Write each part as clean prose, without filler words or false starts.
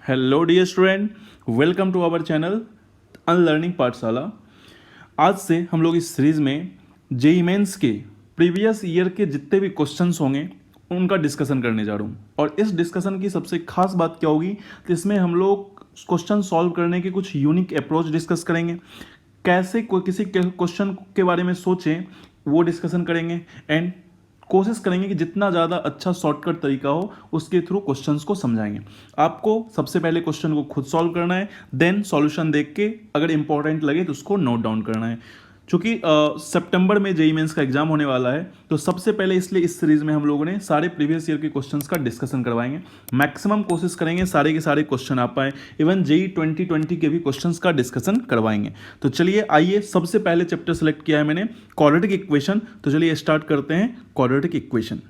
Hello dear student, welcome to our channel Unlearning Pathshala. आज से हम लोग इस सीरीज़ में जेईई मेंस के प्रीवियस ईयर के जितने भी क्वेश्चंस होंगे उनका डिस्कशन करने जा रहा हूँ। और इस डिस्कशन की सबसे खास बात क्या होगी तो इसमें हम लोग क्वेश्चन सॉल्व करने के कुछ यूनिक अप्रोच डिस्कस करेंगे, कैसे कोई किसी क्वेश्चन के बारे में सोचें वो डिस्कशन करेंगे, एंड कोशिश करेंगे कि जितना ज़्यादा अच्छा शॉर्टकट तरीका हो उसके थ्रू क्वेश्चंस को समझाएंगे। आपको सबसे पहले क्वेश्चन को खुद सॉल्व करना है, देन सॉल्यूशन देख के अगर इंपॉर्टेंट लगे तो उसको नोट डाउन करना है। चूँकि सितंबर में जेईई मेंस का एग्जाम होने वाला है तो सबसे पहले इसलिए इस सीरीज़ में हम लोगों ने सारे प्रीवियस ईयर के क्वेश्चंस का डिस्कशन करवाएंगे। मैक्सिमम कोशिश करेंगे सारे के सारे क्वेश्चन आ पाए, इवन जेईई 2020 के भी क्वेश्चंस का डिस्कशन करवाएंगे। तो चलिए आइए, सबसे पहले चैप्टर सेलेक्ट किया है मैंने क्वाड्रेटिक इक्वेशन। तो चलिए स्टार्ट करते हैं क्वाड्रेटिक इक्वेशन।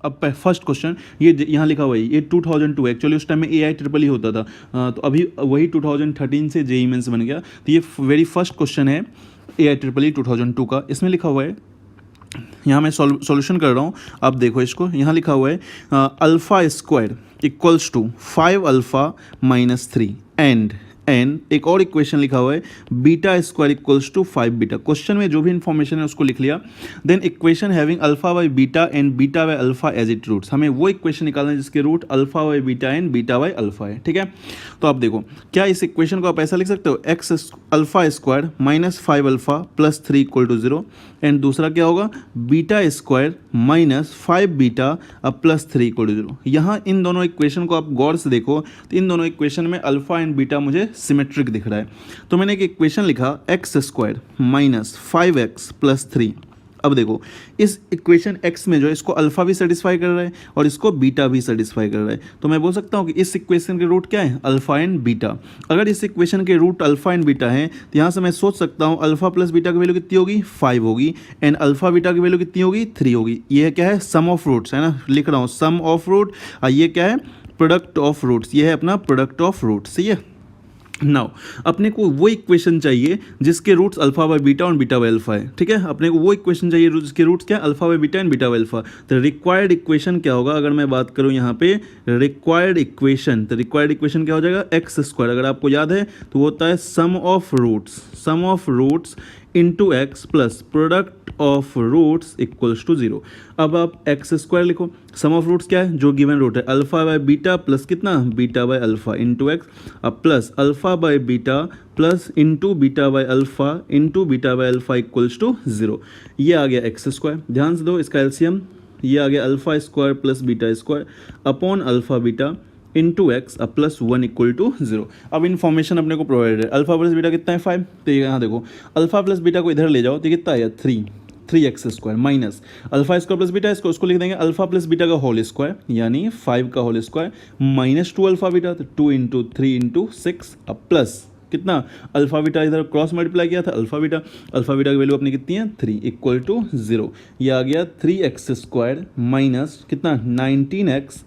अब फर्स्ट क्वेश्चन ये यहाँ लिखा हुआ है, ये 2002 एक्चुअली उस टाइम में AI ही होता था, तो अभी वही 2013 से जेईई मेंस बन गया। तो ये वेरी फर्स्ट क्वेश्चन है AI 2002 का। इसमें लिखा हुआ है, यहाँ मैं सॉल्यूशन कर रहा हूँ, आप देखो इसको। यहाँ लिखा हुआ है alpha square equals to 5 alpha minus 3 and एक और इक्वेशन लिखा हुआ है beta square equals to 5 beta. Question में जो भी इंफॉर्मेशन है उसको लिख लिया। Then equation having alpha by beta and beta by alpha as it roots. हमें वो इक्वेशन निकालना है जिसके root alpha by beta and beta by alpha है। ठीक है, तो आप देखो क्या इस इक्वेशन को आप ऐसा लिख सकते हो, X alpha square minus 5 alpha plus 3 equal to 0, and दूसरा क्या होगा बीटा स्क्वायर माइनस 5 बीटा अब प्लस 3 इक्वल टू 0। यहाँ इन दोनों इक्वेशन को आप गौर से देखो तो इन दोनों इक्वेशन में अल्फा एंड बीटा मुझे सिमेट्रिक दिख रहा है। तो मैंने एक इक्वेशन लिखा x square minus 5x plus 3। अब देखो इस इक्वेशन x में जो है इसको अल्फा भी सेटिस्फाई कर रहा है और इसको बीटा भी सेटिस्फाई कर रहा है। तो मैं बोल सकता हूँ कि इस इक्वेशन के रूट क्या है, अल्फा एंड बीटा। अगर इस इक्वेशन के रूट अल्फा एंड बीटा है तो यहाँ से मैं सोच सकता हूँ अल्फा प्लस बीटा की वैल्यू कितनी होगी, 5 होगी, एंड अल्फा बीटा की वैल्यू कितनी होगी, 3 होगी। ये क्या है, सम ऑफ रूट्स है ना, लिख रहा हूँ सम ऑफ रूट। ये क्या है, प्रोडक्ट ऑफ रूट्स। ये है अपना प्रोडक्ट ऑफ रूट्स। सही है। नाउ अपने को वो इक्वेशन चाहिए जिसके रूट्स अल्फा बाय बीटा और बीटा बाय अल्फा है। ठीक है, अपने को वो इक्वेशन चाहिए जिसके रूट्स क्या है, alpha by beta and beta by alpha. तो रिक्वायर्ड इक्वेशन क्या होगा, अगर मैं बात करूं यहाँ पे रिक्वायर्ड इक्वेशन, तो रिक्वायर्ड इक्वेशन क्या हो जाएगा, एक्स स्क्वायर। अगर आपको याद है तो वो होता है sum of roots into x plus product of roots equals to 0। अब आप एक्स स्क्वायर लिखो, सम ऑफ रूट्स क्या है, जो गिवन रूट है अल्फा बाय बीटा प्लस कितना beta by alpha into x, अब plus alpha by beta plus into beta by alpha into beta by alpha equals to 0। ये आ गया एक्स स्क्वायर। ध्यान से दो इसका एलसीएम, ये आ गया alpha square plus beta square upon alpha beta into x अब प्लस 1 इक्वल टू 0। अब इन्फॉर्मेशन अपने को प्रोवाइड है, अल्फा प्लस बीटा कितना है 5, तो यहाँ देखो अल्फा प्लस बीटा को इधर ले जाओ तो कितना है 3x square minus alpha square plus beta, इसको उसको लिख देंगे अल्फा प्लस बीटा का होल स्क्वायर यानी 5 का whole square minus 2 alpha beta, तो 2 इंटू 3 इंटू 6 अब प्लस कितना अल्फा बीटा इधर क्रॉस मल्टीप्लाई किया था अल्फा बीटा की वैल्यू अपनी कितनी है 3 इक्वल टू 0। ये आ गया 3x स्क्वायर माइनस कितना 19x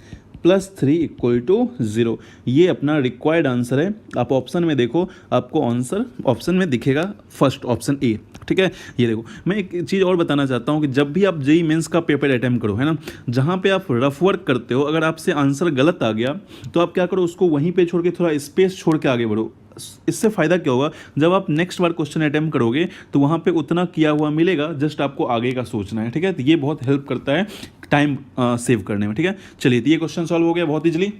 प्लस 3 इक्वल टू 0। ये अपना रिक्वायर्ड आंसर है। आप ऑप्शन में देखो, आपको आंसर ऑप्शन में दिखेगा फर्स्ट ऑप्शन ए। ठीक है, ये देखो मैं एक चीज़ और बताना चाहता हूँ कि जब भी आप जेईई मेंस का पेपर अटैम्प्ट करो है ना, जहाँ पे आप रफ वर्क करते हो, अगर आपसे आंसर गलत आ गया तो आप क्या करो, उसको वहीं पे छोड़ के थोड़ा स्पेस छोड़ के आगे बढ़ो। इससे फ़ायदा क्या होगा, जब आप नेक्स्ट बार क्वेश्चन अटैम्प्ट करोगे तो वहाँ पे उतना किया हुआ मिलेगा, जस्ट आपको आगे का सोचना है। ठीक है, तो ये बहुत हेल्प करता है टाइम सेव करने में। ठीक है, चलिए तो ये क्वेश्चन सॉल्व हो गया बहुत इजली।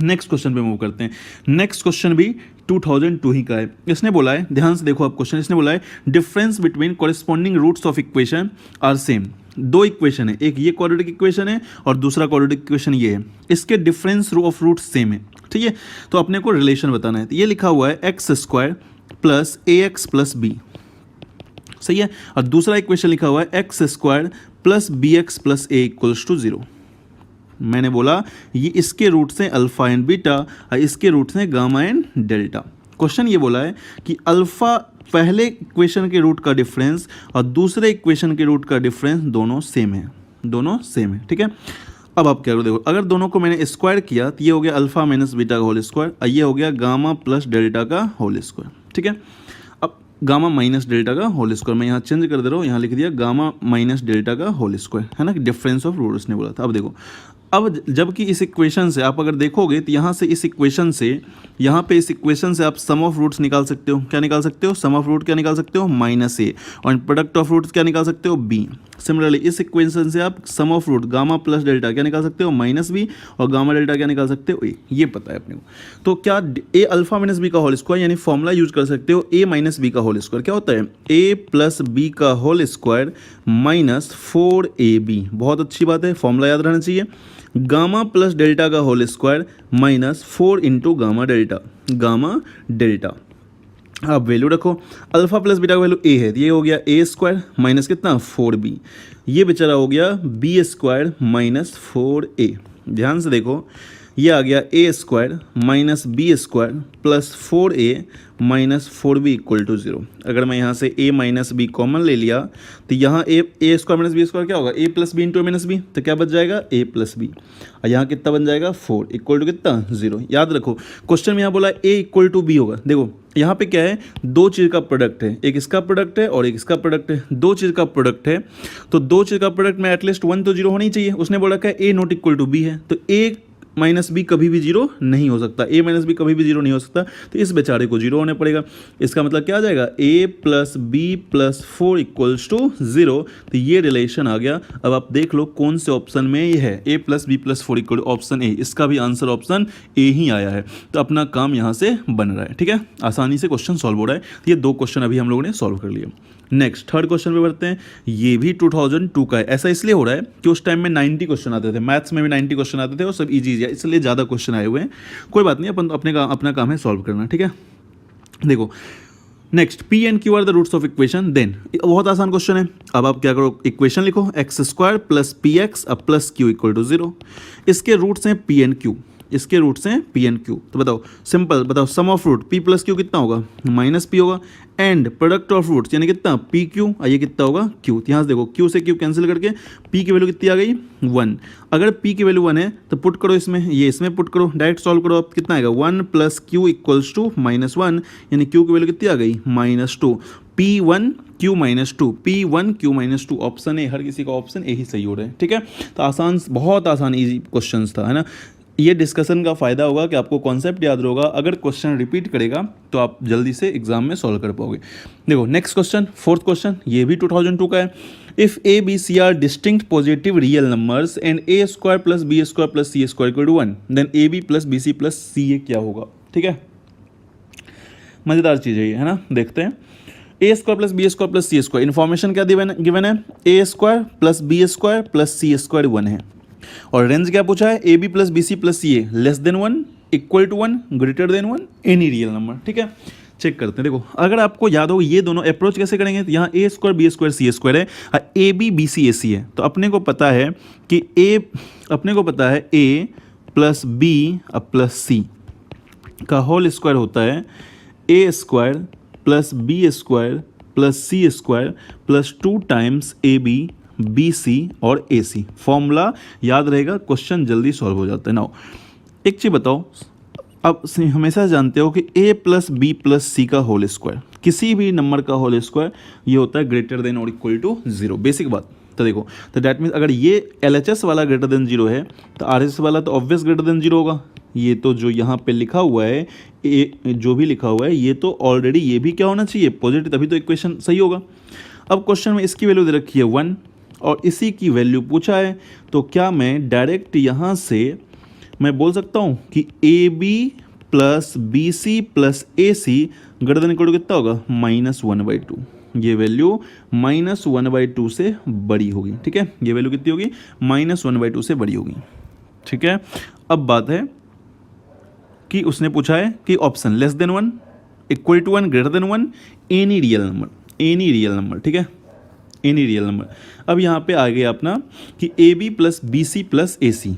नेक्स्ट क्वेश्चन पे मूव करते हैं। नेक्स्ट क्वेश्चन भी 2002 ही का है। इसने बोला है, ध्यान से देखो आप क्वेश्चन, इसने बोला है difference between corresponding roots of equation are same. दो इक्वेशन है, एक ये क्वाड्रेटिक इक्वेशन है और दूसरा क्वाड्रेटिक इक्वेशन ये है, इसके डिफरेंस ऑफ रूट सेम है। ठीक है, तो अपने को रिलेशन बताना है। तो ये लिखा हुआ है x square plus A X plus B, सही है, और दूसरा इक्वेशन लिखा हुआ है x square plus B X plus A equals to 0। मैंने बोला ये इसके रूट्स हैं अल्फा एंड बीटा और इसके रूट्स हैं गामा एंड डेल्टा। क्वेश्चन ये बोला है कि अल्फा पहले इक्वेशन के रूट का डिफरेंस और दूसरे इक्वेशन के रूट का डिफरेंस दोनों सेम है। ठीक है, अब आप क्या करो, देखो अगर दोनों को मैंने स्क्वायर किया तो ये हो गया अल्फा माइनस बीटा का होल स्क्वायर और ये हो गया गामा प्लस डेल्टा का होल स्क्वायर। ठीक है, अब गामा माइनस डेल्टा का होल स्क्वायर। मैं यहाँ चेंज कर दे रहा हूँ, यहाँ लिख दिया गामा माइनस डेल्टा का होल स्क्वायर, है ना, डिफरेंस ऑफ रूट उसने बोला था। अब देखो, अब जबकि इस इक्वेशन से आप अगर देखोगे तो यहाँ से इस इक्वेशन से यहाँ पे इस इक्वेशन से आप सम ऑफ रूट्स निकाल सकते हो। क्या निकाल सकते हो? सम ऑफ रूट क्या निकाल सकते हो? माइनस ए। और प्रोडक्ट ऑफ रूट्स क्या निकाल सकते हो? बी। सिमिलरली इस इक्वेशन से आप sum of root gamma plus delta क्या निकाल सकते हो? Minus B. और गामा डेल्टा क्या निकाल सकते हो? ए। ये पता है अपने को। तो क्या ए अल्फा माइनस बी का होल स्क्वायर, यानी फॉर्मूला यूज कर सकते हो ए माइनस बी का होल स्क्वायर। क्या होता है? ए प्लस बी का होल स्क्वायर माइनस 4ab। बहुत अच्छी बात है, फॉर्मूला याद रहना चाहिए। गामा प्लस डेल्टा का whole square minus 4 into gamma delta, gamma delta. आप वैल्यू रखो, अल्फा प्लस बीटा का वैल्यू ए है, ये हो गया ए स्क्वायर माइनस कितना? 4b। ये बेचारा हो गया बी स्क्वायर माइनस 4a। ध्यान से देखो, ये आ गया A square minus B square plus 4a minus 4b equal to 0। अगर मैं यहाँ से a माइनस बी कॉमन ले लिया तो यहाँ A square minus B square क्या होगा? a plus B into minus B, तो क्या बच जाएगा? a plus B. और यहाँ कितना बन जाएगा? 4 इक्वल टू कितना? 0। याद रखो, क्वेश्चन में यहाँ बोला a इक्वल टू बी होगा। देखो यहाँ पे क्या है? दो चीज़ का प्रोडक्ट है, एक इसका प्रोडक्ट है और एक इसका प्रोडक्ट है। दो चीज़ का प्रोडक्ट है तो दो चीज़ का प्रोडक्ट में एटलीस्ट 1 तो 0 होनी चाहिए। उसने बोला क्या? a not equal to B है, तो a माइनस बी कभी भी 0 नहीं हो सकता, a माइनस बी कभी भी 0 नहीं हो सकता, तो इस बेचारे को 0 होने पड़ेगा। इसका मतलब क्या आ जाएगा? a plus B plus 4 equals to 0। तो ये रिलेशन आ गया। अब आप देख लो कौन से ऑप्शन में ये है, a plus B plus 4 equal option A. इसका भी आंसर ऑप्शन ए ही आया है। तो अपना काम यहाँ से बन रहा है। ठीक है, आसानी से क्वेश्चन सॉल्व हो रहा है। तो ये दो क्वेश्चन अभी हम लोगों ने सॉल्व कर लिए। नेक्स्ट थर्ड क्वेश्चन पे बढ़ते हैं। ये भी 2002 का है। ऐसा इसलिए हो रहा है कि उस टाइम में 90 क्वेश्चन आते थे, मैथ्स में भी 90 क्वेश्चन आते थे और सब इजी है, इसलिए ज़्यादा क्वेश्चन आए हुए हैं। कोई बात नहीं, अपन अपना काम है सॉल्व करना। ठीक है, देखो next, P and Q are the roots of equation. Then बहुत आसान क्वेश्चन है। अब आप क्या करो, इक्वेशन लिखो, X square plus P x plus Q equal to 0। इसके रूट्स हैं पी एंड क्यू, इसके रूट्स हैं पी एंड क्यू। तो बताओ, सिंपल बताओ, sum of root P plus Q कितना होगा? माइनस पी होगा। एंड प्रोडक्ट ऑफ रूट्स यानी कितना? P Q. ये कितना होगा? क्यू। यहाँ से देखो, क्यू से क्यू कैंसिल करके पी की वैल्यू कितनी आ गई? 1। अगर पी की वैल्यू 1 है तो पुट करो इसमें, ये इसमें पुट करो, डायरेक्ट सॉल्व करो। अब कितना आएगा? 1 प्लस क्यू इक्वल्स टू -1, यानी क्यू की वैल्यू कितनी आ गई? -2। P1 Q -2, P1 Q -2, option A. हर किसी का ऑप्शन ए ही सही हो रहा है। ठीक है, तो आसान, बहुत आसान इजी क्वेश्चन था, है ना। ये डिस्कशन का फ़ायदा होगा कि आपको कॉन्सेप्ट याद होगा। अगर क्वेश्चन रिपीट करेगा तो आप जल्दी से एग्जाम में सॉल्व कर पाओगे। देखो नेक्स्ट क्वेश्चन, फोर्थ क्वेश्चन, ये भी 2002 का है। If A B C are distinct positive real numbers and A square plus B square plus C square equal to 1, then A B plus B C plus C A क्या होगा? ठीक है, मज़ेदार चीज़ है ये, है ना। देखते हैं, A square plus B square plus C square, information क्या गिवन है? A square plus B square plus C square 1 है। और रेंज क्या पूछा है? A B plus B C plus C A less than 1, equal to 1, greater than 1, any real number. ठीक है, check करते हैं। देखो अगर आपको याद हो ये दोनों अप्रोच कैसे करेंगे, तो यहाँ A square B square C square है, ए बी बी सी ए सी है। तो अपने को पता है कि A plus B plus C का होल स्क्वायर होता है A square plus B square plus C square plus 2 times A B B C और ए सी। फॉर्मूला याद रहेगा, क्वेश्चन जल्दी सॉल्व हो जाता है। नाउ एक चीज़ बताओ, अब हमेशा जानते हो कि a plus B plus C का होल स्क्वायर, किसी भी नंबर का होल स्क्वायर ये होता है ग्रेटर देन और इक्वल टू 0। बेसिक बात। तो देखो, तो डैट मीन्स अगर ये LHS वाला ग्रेटर देन 0 है तो RHS वाला तो ऑब्वियस ग्रेटर देन 0 होगा। ये तो जो यहाँ पे लिखा हुआ है, जो भी लिखा हुआ है, ये तो ऑलरेडी ये भी क्या होना चाहिए? पॉजिटिव, तभी तो इक्वेशन सही होगा। अब क्वेश्चन में इसकी वैल्यू दे रखी है 1 और इसी की वैल्यू पूछा है, तो क्या मैं डायरेक्ट यहाँ से मैं बोल सकता हूँ कि A B plus B C plus A C greater than equal to कितना होगा? -1/2। ये वैल्यू -1/2 से बड़ी होगी। ठीक है, ये वैल्यू कितनी होगी? -1/2 से बड़ी होगी। ठीक है, अब बात है कि उसने पूछा है कि option less than 1, equal to 1, greater than 1, any real number. ठीक है, एनी रियल नंबर। अब यहाँ पे आ गया अपना कि A B plus B C plus A C.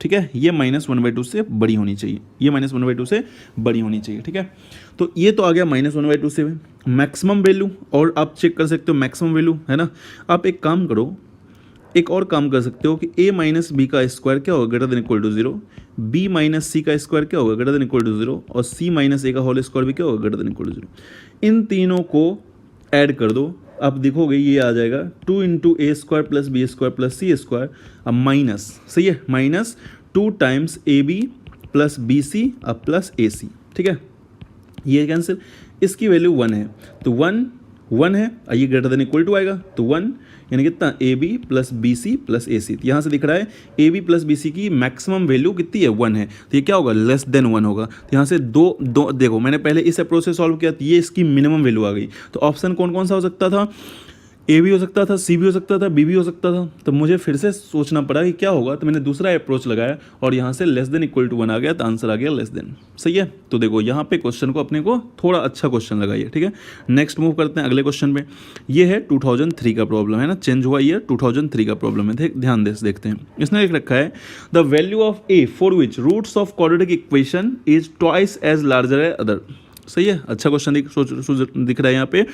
ठीक है, ये -1/2 से बड़ी होनी चाहिए, ये -1/2 से बड़ी होनी चाहिए। ठीक है, तो ये तो आ गया -1/2 से मैक्सिमम वैल्यू, और आप चेक कर सकते हो मैक्सिमम वैल्यू, है ना। आप एक काम करो, एक और काम कर सकते हो कि a माइनस बी का स्क्वायर क्या होगा, greater than equal to 0, b minus C का स्क्वायर क्या होगा, ग्रेटर देन इक्वल टू 0, और c माइनस ए का होल स्क्वायर भी क्या होगा, ग्रेटर देन इक्वल टू 0। इन तीनों को ऐड कर दो, आप देखोगे ये आ जाएगा 2 इंटू ए square plus B square plus C square, अब माइनस, सही है, minus 2 times A B plus B C अब प्लस ए सी, ठीक है, ये कैंसिल, इसकी वैल्यू 1 है तो 1 है, ये ग्रेटर देन इक्वल टू आएगा तो 1 यानी कितना, A B plus B C plus A C, यहाँ से दिख रहा है A B plus B C की मैक्सिमम वैल्यू कितनी है, 1 है, तो ये क्या होगा, लेस देन 1 होगा, तो यहाँ से दो देखो मैंने पहले इस अप्रोच से सॉल्व किया तो ये इसकी मिनिमम वैल्यू आ गई, तो ऑप्शन कौन कौन सा हो सकता था, ए भी हो सकता था, सी भी हो सकता था, बी भी हो सकता था, तो मुझे फिर से सोचना पड़ा कि क्या होगा, तो मैंने दूसरा अप्रोच लगाया और यहाँ से लेस देन इक्वल टू 1 आ गया, तो आंसर आ गया लेस देन, सही है। तो देखो यहाँ पे क्वेश्चन को अपने को थोड़ा अच्छा क्वेश्चन लगाइए, ठीक है। नेक्स्ट मूव करते हैं अगले क्वेश्चन पे, ये है 2003 का प्रॉब्लम है ना, चेंज हुआ ईयर 2003 का प्रॉब्लम है, ध्यान दे देखते हैं। इसने लिख रखा है the value of A for which roots of quadratic equation is twice as larger as other, सही है, अच्छा क्वेश्चन दिख रहा है यहाँ पे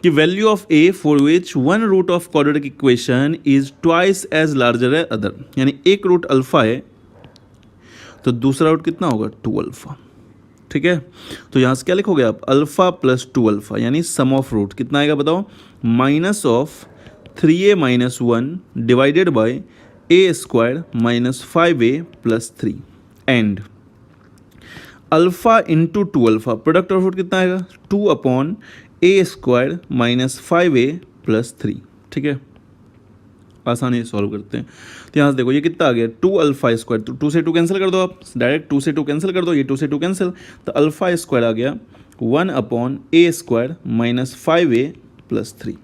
कि value of A for which one root of quadratic equation is twice as larger as other, यानी एक रूट अल्फा है तो दूसरा रूट कितना होगा, 2 अल्फा, ठीक है। तो यहाँ से क्या लिखोगे आप, अल्फा प्लस 2 अल्फा, यानी सम ऑफ रूट कितना आएगा बताओ, minus of 3a minus 1 divided by a square minus 5a plus 3 and alpha into 2 alpha, product of root कितना आएगा, 2 upon a square minus 5a plus 3, ठीक है, आसानी से सॉल्व करते हैं। तो यहाँ से देखो ये कितना आ गया, 2 अल्फा स्क्वायर, तो 2 से 2 कैंसिल कर दो आप, डायरेक्ट 2 से 2 कैंसिल कर दो, ये 2 से 2 कैंसिल, तो अल्फा स्क्वायर आ गया 1 upon a square minus 5a plus 3।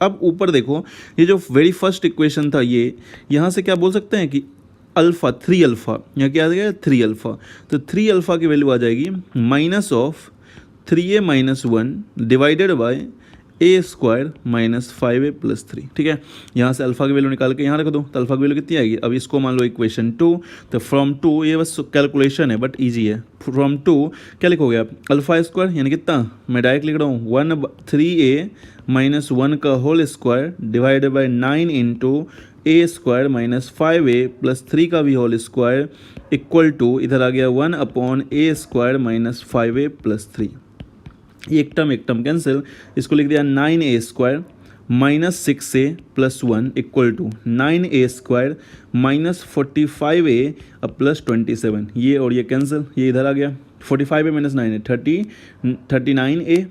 अब ऊपर देखो ये जो वेरी फर्स्ट इक्वेशन था ये, यहाँ से क्या बोल सकते हैं कि अल्फ़ा 3 अल्फ़ा, यहाँ क्या आ जाएगा 3 अल्फ़ा, तो 3 अल्फ़ा की वैल्यू आ जाएगी minus of 3a minus 1 divided by A square minus 5a plus 3, ठीक है। यहाँ से अल्फ़ा की वैल्यू निकाल के यहाँ रख दो, तो अल्फ़ा की वैल्यू कितनी आएगी, अब इसको मान लो इक्वेशन 2, तो फ्रॉम 2, ये बस कैलकुलेशन है बट ईजी है, फ्रॉम 2 क्या लिखोगे आप, अल्फ़ा स्क्वायर यानी कितना, मैं डायरेक्ट लिख रहा हूँ 3a माइनस 1 का whole square divided by 9 into A square minus 5a plus 3 का भी होल स्क्वायर इक्वल टू, इधर आ गया 1 upon a square minus 5a plus 3, एक टर्म कैंसिल, इसको लिख दिया 9a square minus 6a plus 1 equal to 9a square minus 45a अब प्लस 27, ये और ये कैंसिल, ये इधर आ गया 45a माइनस 9 है 39a,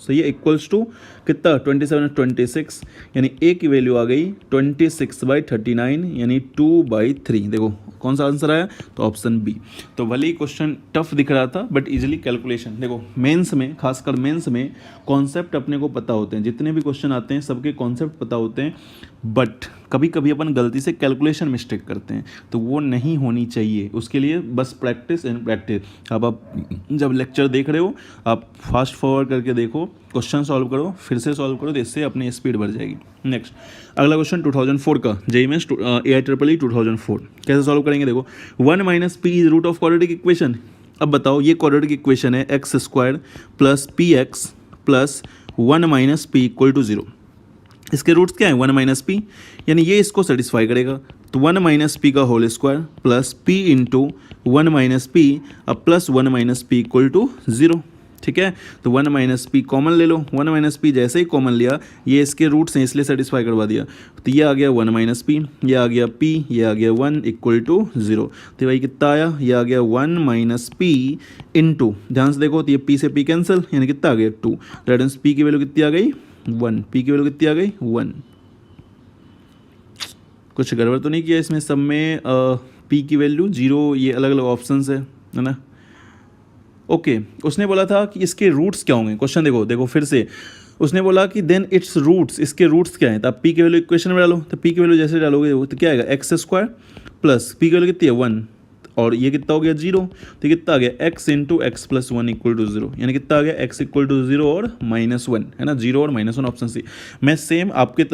सही है, इक्वल्स टू कितना 27 26, यानी ए की वैल्यू आ गई 26/39 यानी 2/3। देखो कौन सा आंसर आया, तो ऑप्शन बी। तो भले ही क्वेश्चन टफ दिख रहा था बट इजीली कैलकुलेशन, देखो मेंस में, खासकर मेंस में कॉन्सेप्ट अपने को पता होते हैं, जितने भी क्वेश्चन आते हैं सबके कॉन्सेप्ट पता होते हैं, बट कभी कभी अपन गलती से कैलकुलेशन मिस्टेक करते हैं, तो वो नहीं होनी चाहिए, उसके लिए बस प्रैक्टिस एंड प्रैक्टिस। अब आप जब लेक्चर देख रहे हो आप फास्ट फॉरवर्ड करके देखो, क्वेश्चन सॉल्व करो, फिर से सॉल्व करो, तो इससे अपनी स्पीड बढ़ जाएगी। नेक्स्ट अगला क्वेश्चन 2004 का, जेईई मेंस AIEEE 2004, कैसे सॉल्व करेंगे, देखो 1 minus p is root of quadratic equation. अब बताओ ये क्वाड्रेटिक इक्वेशन है x square plus P x plus 1 minus P equal to 0, इसके रूट्स क्या है 1 माइनस पी, यानी ये इसको सेटिस्फाई करेगा, तो 1 माइनस पी का whole square plus P into 1 minus P अब plus 1 minus P equal to 0, ठीक है। तो 1 माइनस पी कॉमन ले लो, 1 माइनस पी जैसे ही कॉमन लिया ये इसके रूट्स हैं इसलिए सेटिस्फाई करवा दिया, तो ये आ गया 1 माइनस पी, ये आ गया पी, ये आ गया 1 इक्वल टू 0, तो भाई कितना आया, ये आ गया 1 माइनस पी इंटू, ध्यान से देखो तो ये पी से पी कैंसिल, यानी कितना आ गया 2, दैट मीन्स पी की वैल्यू कितनी आ गई 1, पी की वैल्यू कितनी आ गई 1। कुछ गड़बड़ तो नहीं किया इसमें, सब में पी की वैल्यू 0, ये अलग अलग ऑप्शन है ना। ओके उसने बोला था कि इसके रूट्स क्या होंगे, क्वेश्चन देखो फिर से उसने बोला कि देन इट्स रूट्स, इसके रूट्स क्या हैं, तो आप पी की वैल्यू इक्वेशन में डालो, तो पी की वैल्यू जैसे डालोगे तो क्या आएगा एक्स स्क्वायर प्लस पी की वैल्यू कितनी है 1, और ये कितना हो गया 0, तो कितना आ गया x into x plus one equal to 0, यानी कितना आ गया x इक्वल टू 0 और -1, है ना, 0 और -1, ऑप्शन सी। मैं सेम आपके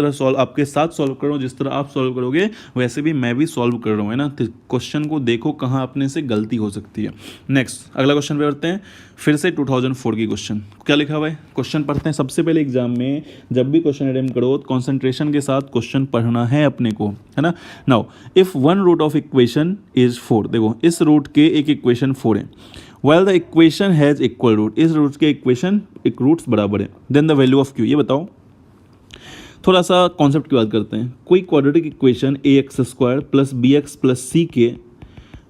साथ सॉल्व कर रहा हूँ, जिस तरह आप सॉल्व करोगे वैसे भी मैं भी सॉल्व कर रहा हूँ, है ना। तो क्वेश्चन को देखो कहाँ अपने से गलती हो सकती है। नेक्स्ट अगला क्वेश्चन पे बढ़ते हैं, फिर से 2004 की क्वेश्चन। क्या लिखा हुआ है, क्वेश्चन पढ़ते हैं। सबसे पहले एग्जाम में जब भी क्वेश्चन अटेम्प्ट करो कॉन्सेंट्रेशन के साथ क्वेश्चन पढ़ना है अपने को, है ना। Now if one root of equation is 4, देखो इस रूट के एक इक्वेशन 4 है, well the equation has equal root, इस रूट के इक्वेशन एक रूट्स बराबर है, then the value of q. ये बताओ, थोड़ा सा कॉन्सेप्ट की बात करते हैं। कोई quadratic equation ax² plus bx plus c के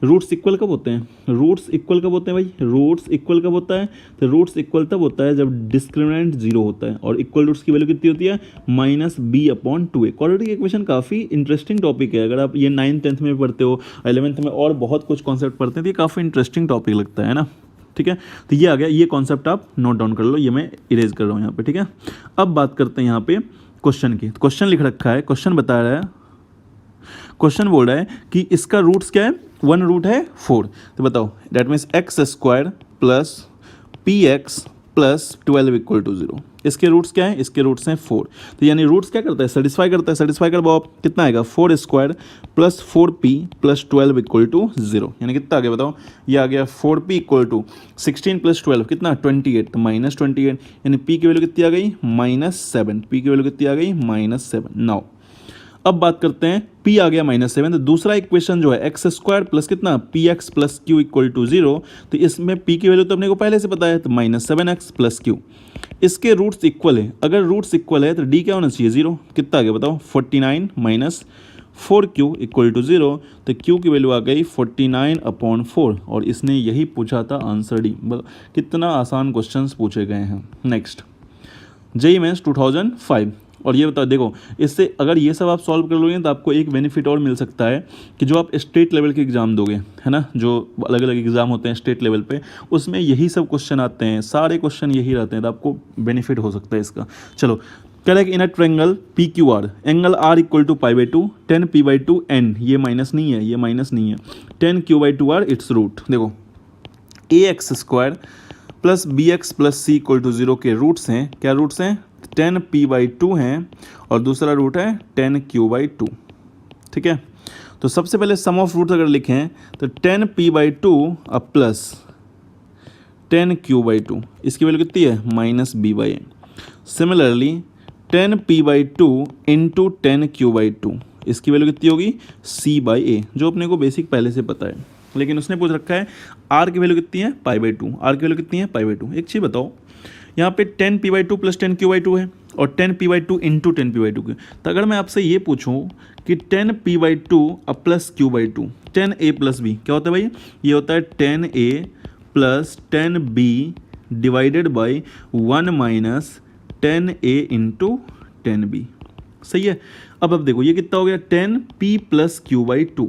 रूट्स इक्वल कब होते हैं? रूट्स इक्वल कब होते हैं भाई? रूट्स इक्वल कब होता है? तो रूट्स इक्वल तब होता है जब डिस्क्रिमिनेंट 0 होता है, और इक्वल रूट्स की वैल्यू कितनी होती है? -b/2a। क्वाड्रेटिक इक्वेशन काफ़ी इंटरेस्टिंग टॉपिक है, अगर आप ये 9th 10th में पढ़ते हो, 11th में और बहुत कुछ कॉन्सेप्ट पढ़ते हैं, तो ये काफ़ी इंटरेस्टिंग टॉपिक लगता है ना। ठीक है, तो ये आ गया, ये कॉन्सेप्ट आप नोट डाउन कर लो, ये मैं इरेज कर रहा हूँ यहाँ पे। ठीक है, अब बात करते हैं यहाँ पे क्वेश्चन की। क्वेश्चन लिख रखा है, क्वेश्चन बता रहा है, क्वेश्चन बोल रहा है कि इसका रूट्स क्या है? वन रूट है 4, तो बताओ that means x² plus px plus 12 equal to 0। इसके रूट्स क्या है? इसके रूट्स हैं 4, तो यानी रूट्स क्या करता है? सेटिस्फाई करता है। सेटिस्फाई कर पाओ, कितना आएगा? 4² plus 4p plus 12 equal to 0, यानी कितना आ गया बताओ? ये आ गया 4p इक्वल टू 16 प्लस 12 कितना? 28, तो -28, यानी p की वैल्यू कितनी आ गई? -7। p की वैल्यू कितनी आ गई? -7। नाउ अब बात करते हैं, p आ गया -7, तो दूसरा इक्वेशन जो है x² प्लस कितना? px plus q equal to 0, तो इसमें p की वैल्यू तो अपने को पहले से पता है, तो -7x प्लस q। इसके रूट्स इक्वल है, अगर रूट्स इक्वल है तो d क्या होना चाहिए? 0। कितना आ गया बताओ? 49 माइनस 4q इक्वल टू 0, तो q की वैल्यू आ गई 49/4, और इसने यही पूछा था, आंसर डी। कितना आसान क्वेश्चन पूछे गए हैं। नेक्स्ट जेईई मेंस 2005, और ये बताओ, देखो इससे अगर ये सब आप सॉल्व कर लोगे तो आपको एक बेनिफिट और मिल सकता है कि जो आप स्टेट लेवल के एग्ज़ाम दोगे, है ना, जो अलग अलग एग्ज़ाम होते हैं स्टेट लेवल पे, उसमें यही सब क्वेश्चन आते हैं, सारे क्वेश्चन यही रहते हैं, तो आपको बेनिफिट हो सकता है इसका। चलो, कह रहा है कि in a triangle PQR angle R equal to π/2 10p/2 n, ये माइनस नहीं है, ये माइनस नहीं है, 10q/2r इट्स रूट। देखो ax² plus bx plus c equal to 0 के रूट्स हैं, क्या रूट्स हैं? 10p/2 हैं, और दूसरा रूट है 10q/2। ठीक है, तो सबसे पहले सम ऑफ रूट्स अगर लिखें तो 10p/2 अब प्लस 10q/2, इसकी वैल्यू कितनी है? -b/a। Similarly 10p/2 into 10q/2, इसकी वैल्यू कितनी होगी? c/a, जो अपने को बेसिक पहले से पता है, लेकिन उसने पूछ रखा है r की वैल्यू कितनी है? π/2। r की वैल्यू कितनी है? π/2। एक चीज़ बताओ, यहाँ पे 10p/2 प्लस 10q/2 है, और 10p/2 इंटू 10p/2 के, तो अगर मैं आपसे ये पूछूं कि 10p/2 अब plus q/2, 10a plus b क्या होता है भाई? ये होता है 10a plus 10b divided by 1 minus 10a into 10b। सही है। अब देखो ये कितना हो गया? 10p प्लस q/2,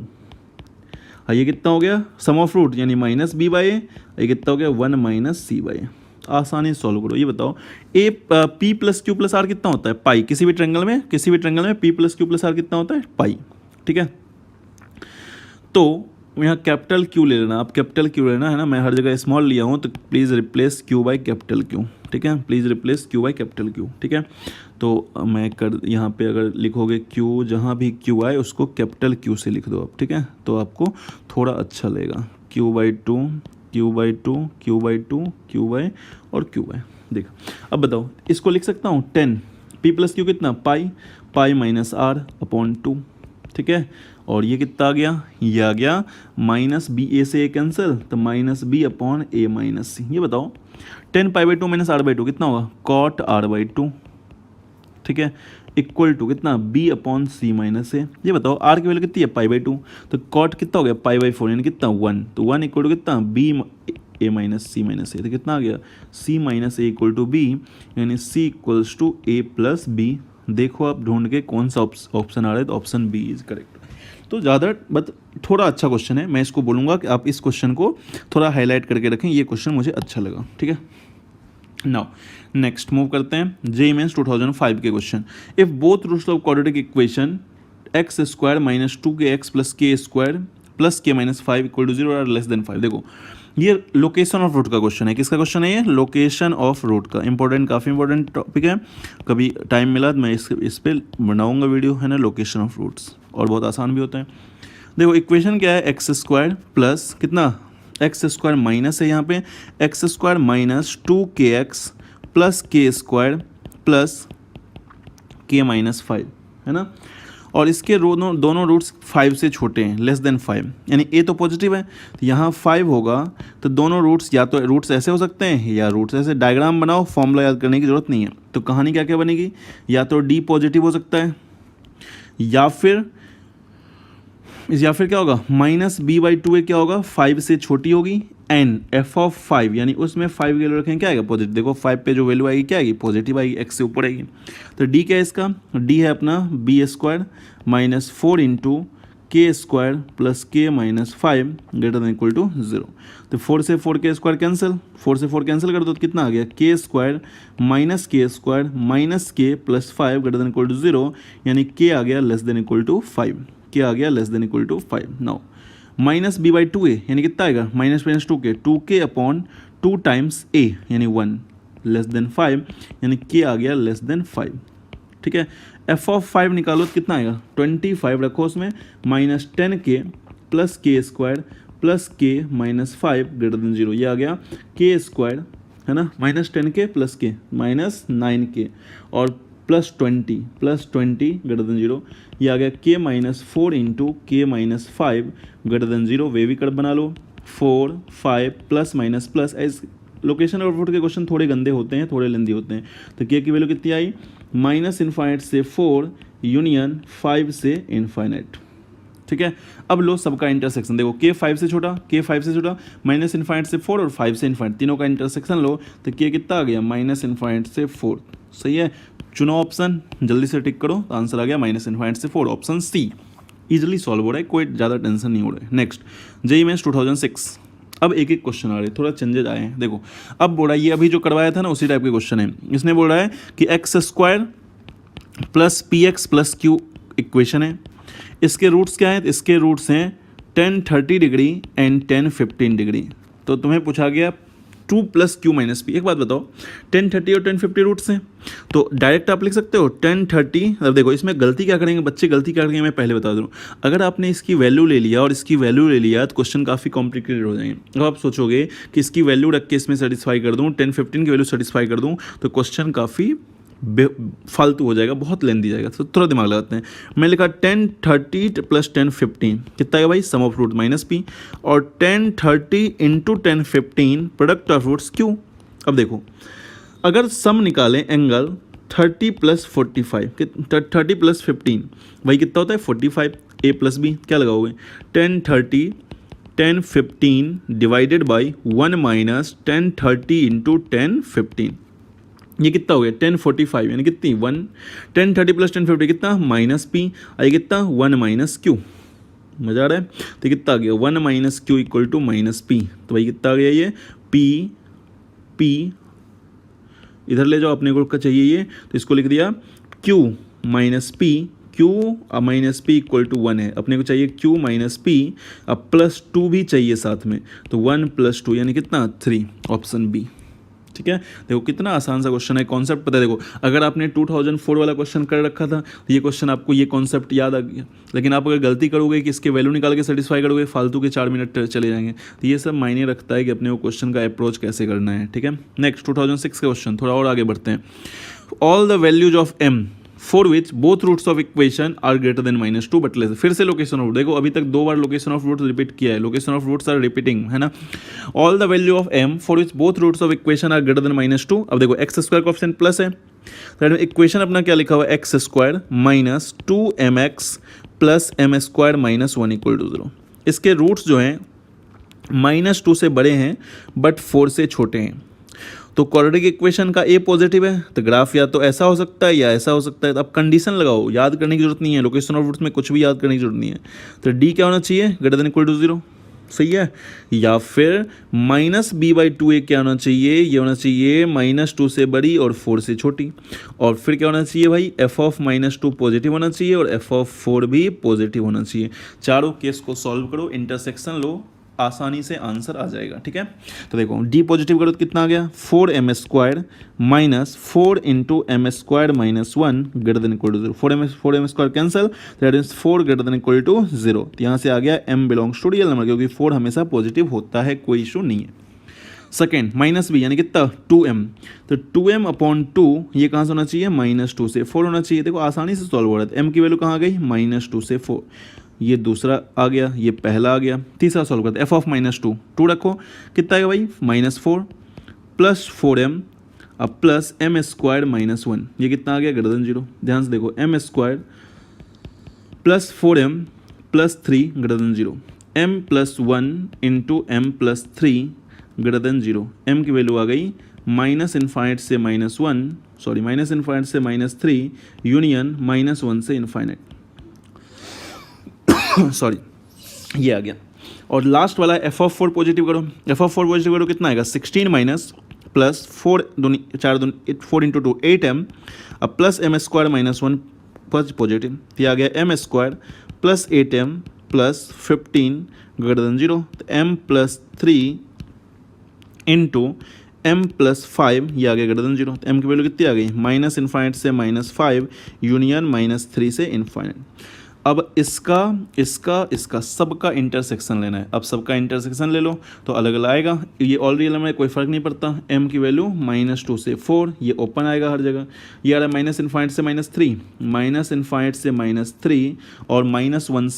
ये कितना हो गया? सम ऑफ रूट यानी -b/a, ये कितना हो गया? 1 माइनस c/a। आसानी से सॉल्व करो। ये बताओ p plus q plus r कितना होता है? पाई। किसी भी ट्रायंगल में p plus q plus r कितना होता है? पाई। ठीक है, तो यहाँ कैपिटल क्यू ले लेना, आप कैपिटल क्यू लेना, है ना, मैं हर जगह स्मॉल लिया हूँ, तो please replace Q by capital Q. ठीक है, please replace Q by capital Q. ठीक है, तो मैं यहाँ पे अगर लिखोगे क्यू, जहाँ भी क्यू आए उसको कैपिटल क्यू से लिख दो आप। ठीक है, तो आपको थोड़ा अच्छा लगेगा। q/2 q/2 q/2 q/ और q/। देख, अब बताओ इसको लिख सकता हूँ 10 p प्लस क्यू कितना? Pi minus r/2। ठीक है, और ये कितना आ गया? ये आ गया -ba से a कैंसिल, तो -b/a माइनस c। ये बताओ 10π/2 माइनस r/2 कितना होगा? cot r/2। ठीक है, इक्वल टू कितना? b/c minus a। ये बताओ r की वैल्यू कितनी है? π/2, तो cot कितना हो गया? π/4, यानी कितना? 1, तो 1 इक्वल टू कितना? b/a minus c minus a, तो कितना आ गया? c minus a equal to b, यानी c equals to a plus b। देखो आप ढूंढ के कौन सा ऑप्शन आ रहा है, तो ऑप्शन बी इज करेक्ट। तो ज़्यादा बट थोड़ा अच्छा क्वेश्चन है, मैं इसको बोलूँगा कि आप इस क्वेश्चन को थोड़ा हाईलाइट करके रखें, ये क्वेश्चन मुझे अच्छा लगा। ठीक है, नाउ नेक्स्ट मूव करते हैं जेईई मेंस 2005 के question. If both roots of quadratic equation x² - 2kx + k² plus k minus 5 equal to 0 और लेस देन 5। देखो ये लोकेशन ऑफ रूट का क्वेश्चन है। किसका क्वेश्चन है ये? लोकेशन ऑफ रूट का। इंपॉर्टेंट, काफ़ी इंपॉर्टेंट टॉपिक है। कभी टाइम मिला तो मैं इस पर बनाऊंगा वीडियो, है ना, लोकेशन ऑफ रूट्स, और बहुत आसान भी होता है। देखो इक्वेशन क्या है? एक्स स्क्वायर प्लस कितना, एक्स स्क्वायर माइनस है यहाँ पे x square minus 2kx plus के स्क्वायर प्लस के माइनस 5, है ना। और इसके दोनों रूट्स 5 से छोटे हैं, लेस देन 5, यानी ए तो पॉजिटिव है, तो यहाँ 5 होगा, तो दोनों रूट्स या तो रूट्स ऐसे हो सकते हैं या रूट्स ऐसे। डायग्राम बनाओ, फॉर्मूला याद करने की जरूरत नहीं है। तो कहानी क्या क्या बनेगी? या तो डी पॉजिटिव हो सकता है, या फिर क्या होगा, माइनस b/2a क्या होगा, 5 से छोटी होगी, एन एफ ऑफ 5, यानी उसमें 5 की वैल्यू रखेंगे, क्या आएगा, पॉजिटिव। देखो 5 पे जो वैल्यू आएगी क्या आएगी, पॉजिटिव आएगी, x से ऊपर आएगी। तो d क्या है इसका? d है अपना b² minus 4 into k square plus k minus 5 greater than equal to 0। तो 4 से 4 के स्क्वायर कैंसिल, 4 से 4 कैंसिल कर दो तो कितना आ गया, k square minus k plus 5 greater than equal to 0, यानी के आ गया less than equal to 5, k आ गया less than equal to 5। Now minus b/2a यानी कितना आएगा, minus 2k upon 2 times a यानी 1 लेस देन 5, यानी k आ गया लेस देन 5। ठीक है, f ऑफ 5 निकालो तो कितना आएगा, 25 रखो उसमें, माइनस 10k प्लस के square plus k minus 5 greater than 0, ये आ गया के स्क्वायर, है ना, minus 10k plus k minus 9k और प्लस 20 ग्रेटर देन 0, ये आ गया k minus 4 into k minus 5 greater than 0। वे भी कर बना लो, 4 5 plus minus plus. As location और रूट के क्वेश्चन थोड़े गंदे होते हैं, थोड़े लेंदी होते हैं। तो के की वैल्यू कितनी आई, माइनस इन्फाइनाइट से 4 यूनियन 5 से इन्फाइनाइट। ठीक है, अब लो सबका इंटरसेक्शन। देखो के 5 से छोटा, माइनस इन्फाइनाइट से 4 और 5 से इन्फाइनाइट, तीनों का इंटरसेक्शन लो तो के कितना आ गया, माइनस इन्फाइनाइट से 4। सही है, चुनो ऑप्शन, जल्दी से टिक करो, तो आंसर आ गया माइनस इन्फाइनाइट से 4, ऑप्शन सी। इजीली सॉल्व हो रहा है, कोई ज़्यादा टेंशन नहीं हो रहा है। Next JEE Mains 2006। अब एक एक क्वेश्चन आ रहे हैं, थोड़ा चेंजेज आए हैं। देखो अब बोल रहा है, ये अभी जो करवाया था ना उसी टाइप के क्वेश्चन है। इसने बोल रहा है कि x square plus P x plus Q equation है, इसके रूट्स क्या हैं, इसके रूट्स हैं 10 30 डिग्री एंड 10 15 डिग्री। तो तुम्हें पूछा गया 2 प्लस क्यू माइनस पी। एक बात बताओ, 10 30 और 10 50 रूट्स हैं, तो डायरेक्ट आप लिख सकते हो 10 30। अब देखो इसमें गलती क्या करेंगे बच्चे, गलती क्या करेंगे मैं पहले बता दूँ। अगर आपने इसकी वैल्यू ले लिया और इसकी वैल्यू ले लिया तो क्वेश्चन काफ़ी कॉम्प्लिकेटेड हो जाएंगे। अब आप सोचोगे कि इसकी वैल्यू रख के इसमें सेटिस्फाई कर दूँ, 10 15 की वैल्यू सेटिस्फाई कर दूँ, तो क्वेश्चन काफ़ी फालतू हो जाएगा, बहुत लेंदी जाएगा। तो थोड़ा दिमाग लगाते हैं। मैं लिखा 10 30 प्लस 10 15 कितना है भाई, sum of root minus p, और 10 30 into 10 15 product of roots q. अब देखो अगर सम निकालें एंगल 30 प्लस 45 30 प्लस 15 भाई कितना होता है 45, ए प्लस बी क्या लगाओगे, 10 30 10 15 डिवाइडेड बाई 1 माइनस 10 30 इंटू 10 15, ये कितना हो गया 10 45 यानी कितनी 1, 10 30 प्लस 10 50 कितना माइनस पी, आई कितना 1 माइनस क्यू। मजा आ रहा है, तो कितना आ गया 1 minus q equal to minus p. तो भाई कितना आ गया ये पी इधर ले जाओ, अपने ग्रुप का चाहिए ये, तो इसको लिख दिया q minus p, q minus P equal to 1 है, अपने को चाहिए क्यू माइनस पी, अब प्लस 2 भी चाहिए साथ में, तो 1 प्लस 2 यानी कितना 3, ऑप्शन बी। ठीक है, देखो कितना आसान सा क्वेश्चन है, कॉन्सेप्ट पता है। देखो अगर आपने 2004 वाला क्वेश्चन कर रखा था तो ये क्वेश्चन आपको ये कॉन्सेप्ट याद आ गया, लेकिन आप अगर गलती करोगे कि इसके वैल्यू निकाल के सेटिस्फाई करोगे, फालतू के 4 मिनट चले जाएंगे। तो ये सब मायने रखता है कि अपने को क्वेश्चन का अप्रोच कैसे करना है। ठीक है, नेक्स्ट 2006 का क्वेश्चन, थोड़ा और आगे बढ़ते हैं। All the values of m for which both roots of equation are greater than -2 but less. फिर से लोकेशन ऑफ रूट, देखो अभी तक 2 बार लोकेशन ऑफ रूट्स रिपीट किया है, location of roots are repeating, है ना। All the value of m for which both roots of equation are greater than -2। अब देखो एक्स स्क्वायर कोएफिशिएंट प्लस है, तो इक्वेशन अपना क्या लिखा हुआ है, x square minus 2mx plus m square minus 1 equal to 0। इसके रूट्स जो हैं -2 से बड़े हैं बट 4 से छोटे हैं। तो क्वाड्रेटिक इक्वेशन का ए पॉजिटिव है, तो ग्राफ या तो ऐसा हो सकता है या ऐसा हो सकता है। तो अब कंडीशन लगाओ, याद करने की जरूरत नहीं है, लोकेशन ऑफ रूट्स में कुछ भी याद करने की जरूरत नहीं है। तो डी क्या होना चाहिए, ग्रेटर देन इक्वल टू 0, सही है, या फिर माइनस बी बाई टू ए क्या होना चाहिए, ये होना चाहिए माइनस टू से बड़ी और 4 से छोटी, और फिर क्या होना चाहिए भाई, F of minus two positive होना चाहिए और एफ ऑफ 4 भी पॉजिटिव होना चाहिए। चारों केस को सॉल्व करो, इंटरसेक्शन लो, आसानी से आंसर आ जाएगा। ठीक है, तो देखो डी पॉजिटिव करो तो कितना आ गया, 4m² minus 4 into m² minus 1 greater than equal to 0। 4m² cancel, that means 4 greater than equal to 0। तो यहाँ से आ गया m belongs to real number, क्योंकि 4 हमेशा पॉजिटिव होता है, कोई इशू नहीं है। सेकेंड माइनस बी यानी कितना 2m, तो 2m अपॉन 2 ये कहाँ से होना चाहिए, -2 से 4 होना चाहिए। देखो आसानी से सॉल्व हो रहा है, m की वैल्यू कहाँ गई, -2 से 4, ये दूसरा आ गया, ये पहला आ गया। तीसरा सॉल्व करते हैं, एफ ऑफ -2 रखो, कितना आएगा भाई, -4 प्लस 4m अब प्लस m² माइनस 1, ये कितना आ गया, ग्रेटर देन 0। ध्यान से देखो, m² plus 4m plus 3 greater than 0, m plus 1 into m plus 3 greater than 0। m की वैल्यू आ गई माइनस इन्फाइनाइट से -1, सॉरी माइनस इन्फाइनाइट से -3 यूनियन -1 से इन्फाइनाइट सॉरी ये आ गया। और लास्ट वाला एफ ऑफ 4 पॉजिटिव करो, एफ ऑफ 4 पॉजिटिव करो कितना आएगा, 16 माइनस प्लस 4 4 इंटू 2 8m अब प्लस m² माइनस 1 पॉजिटिव, ये आ गया m² plus 8m plus 15 greater than 0। तो m plus 3 into m plus 5 ये आ गया ग्रेटर देन 0। तो m की वैल्यू कितनी आ गई, माइनस इन्फाइनाइट से -5 यूनियन -3 से इन्फाइनाइट। अब इसका सबका इंटरसेक्शन लेना है। अब सबका इंटरसेक्शन ले लो तो अलग अलग आएगा, ये ऑल रियल में कोई फ़र्क नहीं पड़ता। m की वैल्यू -2 से 4, ये ओपन आएगा हर जगह। ये आ रहा है माइनस इन्फाइनाइट से -3, माइनस इन्फाइनाइट से -3 और -1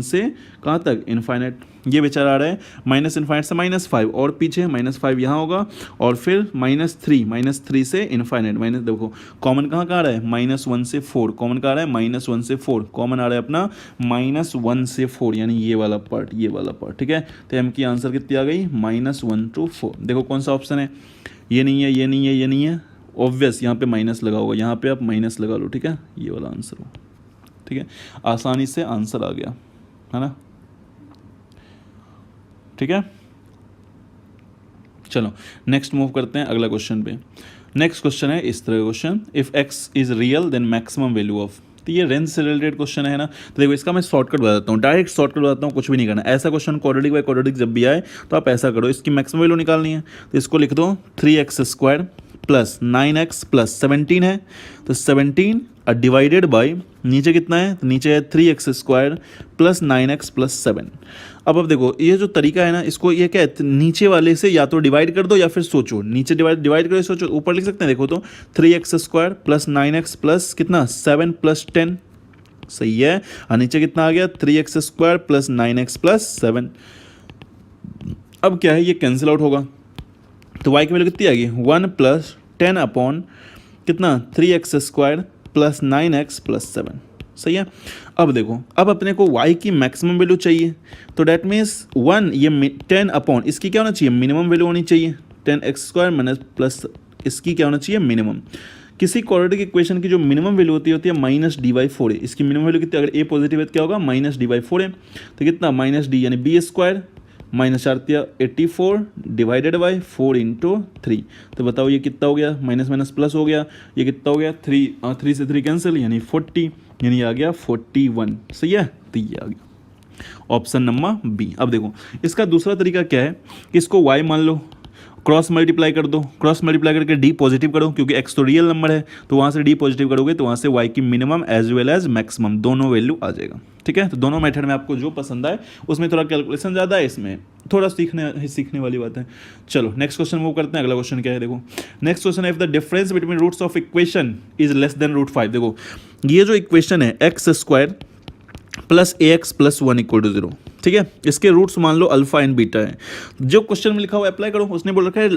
से कहाँ तक, इन्फाइनाइट। ये बेचारा आ रहा है माइनस इन्फाइनाइट से -5 और पीछे -5 यहाँ होगा और फिर -3 से इन्फाइनाइट। माइनस देखो कॉमन कहाँ आ रहा है, -1 से 4 कॉमन कहाँ आ रहा है, -1 से 4 कॉमन आ रहा है अपना -1 से 4, यानी ये वाला पार्ट। ठीक है, तो m की आंसर कितनी आ गई, -1 to 4। देखो कौन सा ऑप्शन है, ये नहीं है, ये नहीं है, ये नहीं है, ऑब्वियस यहाँ पे माइनस लगा होगा, यहाँ पे आप माइनस लगा लो। ठीक है, ये वाला आंसर हो। ठीक है, आसानी से आंसर आ गया है ना। ठीक है, चलो नेक्स्ट मूव करते हैं अगला क्वेश्चन पे। नेक्स्ट क्वेश्चन है इस तरह का question, if x is real then maximum value of. तो ये रेंज से रिलेटेड क्वेश्चन है ना। तो देखो इसका मैं शॉर्टकट बताता हूँ, डायरेक्ट शॉर्टकट बताता हूँ, कुछ भी नहीं करना। ऐसा क्वेश्चन क्वाड्रेटिक बाय क्वाड्रेटिक जब भी आए तो आप ऐसा करो, इसकी मैक्सिमम वैल्यू निकालनी है तो इसको लिख दो 3x² प्लस 9x प्लस 17 है, तो 17 डिवाइडेड बाई नीचे कितना है, तो नीचे है 3x² प्लस 9x प्लस 7। अब देखो ये जो तरीका है ना, इसको ये क्या है, नीचे वाले से या तो डिवाइड कर दो या फिर सोचो, नीचे डिवाइड करो सोचो, ऊपर लिख सकते हैं। देखो तो 3x² प्लस 9x प्लस कितना 7 प्लस 10, सही है। और नीचे कितना आ गया 3x² प्लस 9x प्लस 7। अब क्या है, ये कैंसिल आउट होगा तो y की वैल्यू कितनी आएगी 1 प्लस 10 अपॉन कितना 3x² प्लस 9x प्लस 7, सही है। अब देखो, अब अपने को y की मैक्सिमम वैल्यू चाहिए, तो डैट मीन्स 1 ये 10 अपॉन इसकी क्या होना चाहिए, मिनिमम वैल्यू होनी चाहिए 10x² माइनस प्लस इसकी क्या होना चाहिए, मिनिमम। किसी क्वाड्रेटिक इक्वेशन की जो मिनिमम वैल्यू होती है -d/4 है। इसकी मिनिमम वैल्यू कितनी, अगर a पॉजिटिव है तो क्या होगा -d/4 है, तो कितना -d यानी b² -4 84 डिवाइडेड बाई 4 इंटू 3। तो बताओ ये कितना हो गया, माइनस माइनस प्लस हो गया, ये कितना हो गया 3 से 3 कैंसिल यानी 40, यानी आ गया 41, सही है। तो ये आ गया ऑप्शन नंबर बी। अब देखो इसका दूसरा तरीका क्या है कि इसको y मान लो, क्रॉस मल्टीप्लाई कर दो, क्रॉस मल्टीप्लाई करके d पॉजिटिव करो, क्योंकि x तो रियल नंबर है तो वहाँ से d पॉजिटिव करोगे तो वहाँ से y की minimum as well as maximum दोनों वैल्यू आ जाएगा। ठीक है, तो दोनों मेथड में आपको जो पसंद आए, उसमें थोड़ा कैलकुलेशन ज़्यादा है, इसमें थोड़ा सीखने वाली बात है। चलो नेक्स्ट क्वेश्चन मूव करते हैं। अगला क्वेश्चन क्या है, देखो नेक्स्ट क्वेश्चन है, if the difference between roots of equation is less than √5। देखो ये जो इक्वेशन है x² plus ax plus 1 equal to 0, ठीक है, इसके रूट्स मान लो अल्फा एंड बीटा है। जो क्वेश्चन में लिखा हुआ अप्लाई करो, उसने बोल रखा है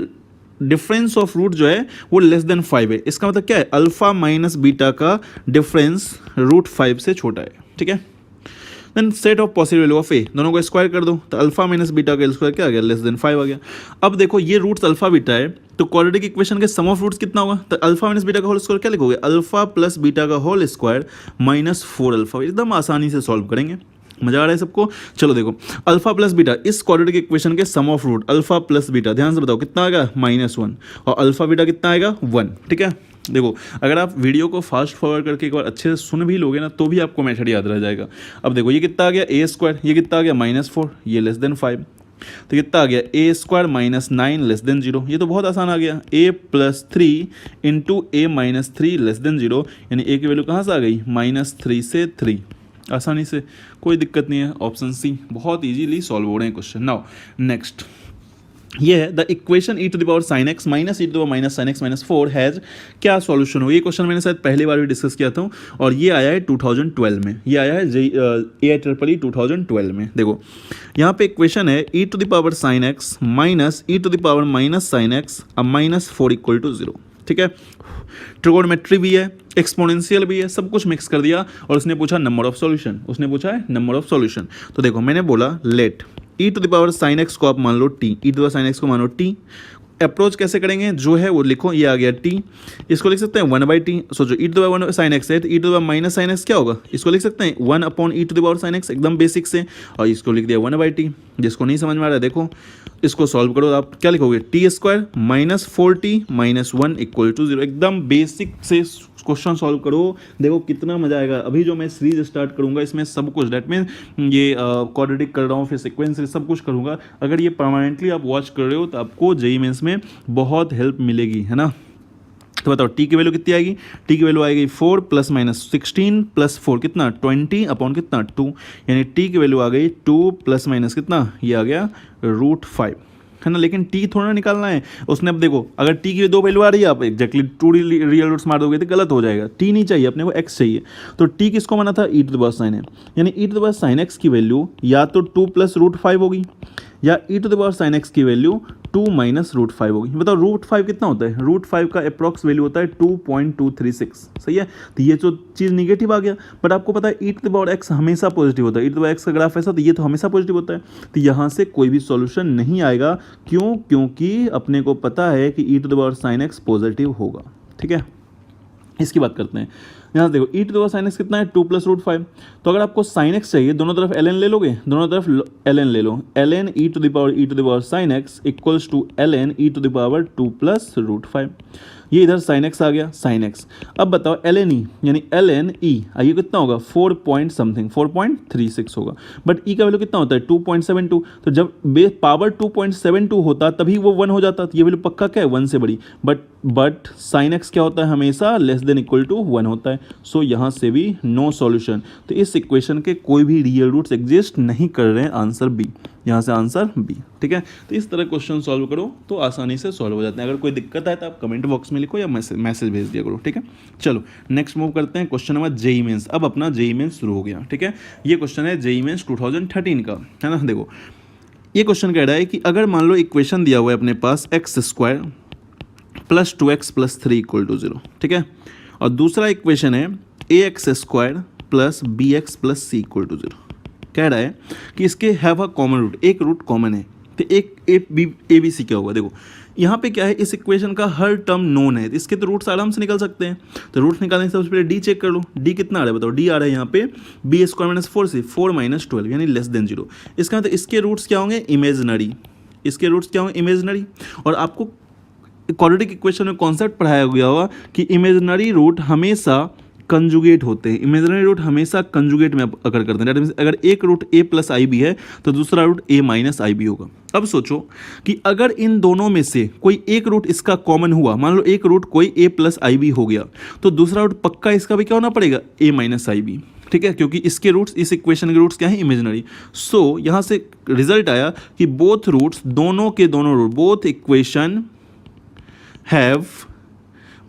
डिफरेंस ऑफ रूट जो है वो लेस देन 5 है। इसका मतलब क्या है, अल्फा माइनस बीटा का डिफरेंस √5 से छोटा है। ठीक है, then set of possible value of A, दोनों को स्क्वायर कर दो तो अल्फा माइनस बीटा का स्क्वायर क्या आ गया, लेस देन 5 आ गया। अब देखो ये रूट्स अल्फा बीटा है तो क्वाड्रेटिक इक्वेशन के सम ऑफ रूट्स कितना होगा, तो अल्फा माइनस बीटा का होल स्क्वायर क्या लिखोगे, अल्फा प्लस बीटा का होल स्क्वायर -4 अल्फा। एकदम आसानी से सॉल्व करेंगे, मजा आ रहा है सबको? चलो देखो, अल्फा प्लस बीटा, इस क्वाड्रेटिक इक्वेशन के sum of root alpha plus beta, ध्यान से बताओ कितना आएगा, -1, और अल्फा बीटा कितना आएगा, 1। ठीक है, देखो अगर आप वीडियो को फास्ट फॉरवर्ड करके एक बार अच्छे से सुन भी लोगे ना तो भी आपको मेथड याद रह जाएगा। अब देखो ये कितना आ गया a², ये कितना आ गया -4, ये <5, तो कितना आ गया a² -9 0। ये तो बहुत आसान आ गया, a+3 इंटू a-3 0, यानी a की वैल्यू कहाँ से आ गई, -3 से 3, आसानी से, कोई दिक्कत नहीं है। ऑप्शन सी, बहुत इजीली सॉल्व हो रहे हैं क्वेश्चन। नाउ नेक्स्ट, ये है the equation e to the power sin x minus e to the power minus sin x minus 4 has, क्या सॉल्यूशन हो। ये क्वेश्चन मैंने शायद पहली बार भी डिस्कस किया था और ये आया है 2012 में, ये आया है AIEEE 2012 में। देखो यहाँ पे इक्वेशन है e to the power sin x minus e to the power minus sin x -4 = 0। ठीक है, ट्रिगोनोमेट्री भी है, एक्सपोनेंशियल भी है, सब कुछ मिक्स कर दिया और उसने पूछा नंबर ऑफ सॉल्यूशन, उसने पूछा है नंबर ऑफ सॉल्यूशन। तो देखो मैंने बोला let e to the power sin x को आप मान लो t, e to the power sin x को मानो t। अप्रोच कैसे करेंगे, जो है वो लिखो, ये आ गया t, इसको लिख सकते हैं 1/t। सोचो e to the power sin x है तो e to the power minus sin x क्या होगा, इसको लिख सकते हैं 1/e to the power sin x, एकदम बेसिक से, और इसको लिख दिया 1/t। जिसको नहीं समझ में आ रहा है देखो इसको सॉल्व करो, आप क्या लिखोगे, t² -4t -1 = 0, एकदम बेसिक से क्वेश्चन सॉल्व करो, देखो कितना मजा आएगा। अभी जो मैं सीरीज स्टार्ट करूंगा इसमें सब कुछ, डेट मीन ये क्वाड्रेटिक कर रहा हूँ, फिर सीक्वेंस सब कुछ करूंगा। अगर ये परमानेंटली आप वॉच कर रहे हो तो आपको जेईई मेंस में बहुत हेल्प मिलेगी, है ना। तो बताओ टी की वैल्यू कितनी आएगी, टी की वैल्यू आएगी 4 ± 16 + 4 कितना 20 अपॉन कितना 2, यानी टी की वैल्यू आ गई 2 ± कितना, ये आ गया √5, है ना। लेकिन टी थोड़ा निकालना है उसने। अब देखो अगर टी की 2 वैल्यू आ रही है, आप एक्जैक्टली 2 रियल रूट्स मार दोगे तो गलत हो जाएगा, टी नहीं चाहिए अपने को, एक्स चाहिए। तो टी किसको माना था, e to the power sin x, यानी e to the power sin x की वैल्यू या तो 2 + √5 होगी या e to the power sin x की वैल्यू 2 - √5 होगी। बताओ √5 कितना होता है, √5 का अप्रॉक्स वैल्यू होता है 2.236, सही है। तो ये जो चीज़ निगेटिव आ गया, बट आपको पता है e to the power x हमेशा पॉजिटिव होता है, e to the power x का ग्राफ ऐसा तो ये तो हमेशा पॉजिटिव होता है। तो यहाँ से कोई भी सॉल्यूशन नहीं आएगा, क्यों, क्योंकि अपने को पता है कि e to the power sin x positive होगा। ठीक है, इसकी बात करते हैं। यहाँ देखो e to the power sin x कितना है 2 + √5, तो अगर आपको sin x चाहिए दोनों तरफ ln ले लोगे, दोनों तरफ ln ले लो, ln e to the power sin x = ln e to the power 2 + √5। ये इधर sin x आ गया, sin x। अब बताओ ln e, यानी ln e आइए कितना होगा 4.36 होगा, बट e का वैल्यू कितना होता है 2.72, तो जब पावर 2.72 होता तभी वो 1 हो जाता, तो ये वैल्यू पक्का क्या है 1 से बड़ी, बट sin x क्या होता है हमेशा <=1 होता है। सो यहाँ से भी नो सॉल्यूशन। तो इस इक्वेशन के कोई भी रियल रूट्स एग्जिस्ट नहीं कर रहे हैं, आंसर बी, यहाँ से आंसर बी। ठीक है, तो इस तरह क्वेश्चन सॉल्व करो तो आसानी से सॉल्व हो जाते हैं। अगर कोई दिक्कत आए तो आप कमेंट बॉक्स में लिखो या मैसेज भेज दिया करो। ठीक है, चलो नेक्स्ट मूव करते हैं, क्वेश्चन नंबर जेईई मेंस। अब अपना जेईई मेंस शुरू हो गया। ठीक है, ये क्वेश्चन है जेईई मेंस 2013 का, है ना। देखो ये क्वेश्चन कह रहा है कि अगर मान लो इक्वेशन दिया हुआ है अपने पास x² + 2x + 3 = 0। ठीक है, और दूसरा इक्वेशन है ax² + bx + c = 0। कह रहा है कि इसके हैव अ कॉमन रूट, एक रूट कॉमन है, तो एक ए बी सी क्या होगा। देखो यहाँ पे क्या है, इस इक्वेशन का हर टर्म नोन है, तो इसके तो रूट्स आराम से निकल सकते हैं। तो रूट्स निकालने से सबसे पहले डी चेक कर लो, डी कितना आ रहा है बताओ, डी आ रहा है यहाँ पे b² - 4 से 4 - 12 यानी <0। इसका मतलब इसके रूट्स क्या होंगे, इमेजनरी, इसके रूट्स क्या होंगे इमेजनरी। और आपको क्वाड्रेटिक इक्वेशन में कॉन्सेप्ट पढ़ाया गया होगा कि इमेजनरी रूट हमेशा कंजुगेट होते हैं, इमेजनरी रूट हमेशा कंजुगेट में अकर करते हैं। दैट मींस अगर एक रूट a + ib है तो दूसरा रूट a - ib होगा। अब सोचो कि अगर इन दोनों में से कोई एक रूट इसका कॉमन हुआ, मान लो एक रूट कोई a + ib हो गया, तो दूसरा रूट पक्का इसका भी क्या होना पड़ेगा a - ib। ठीक है, क्योंकि इसके रूट्स, इस इक्वेशन के रूट्स क्या है इमेजनरी। सो यहाँ से रिजल्ट आया कि बोथ रूट्स, दोनों के दोनों root, both equation have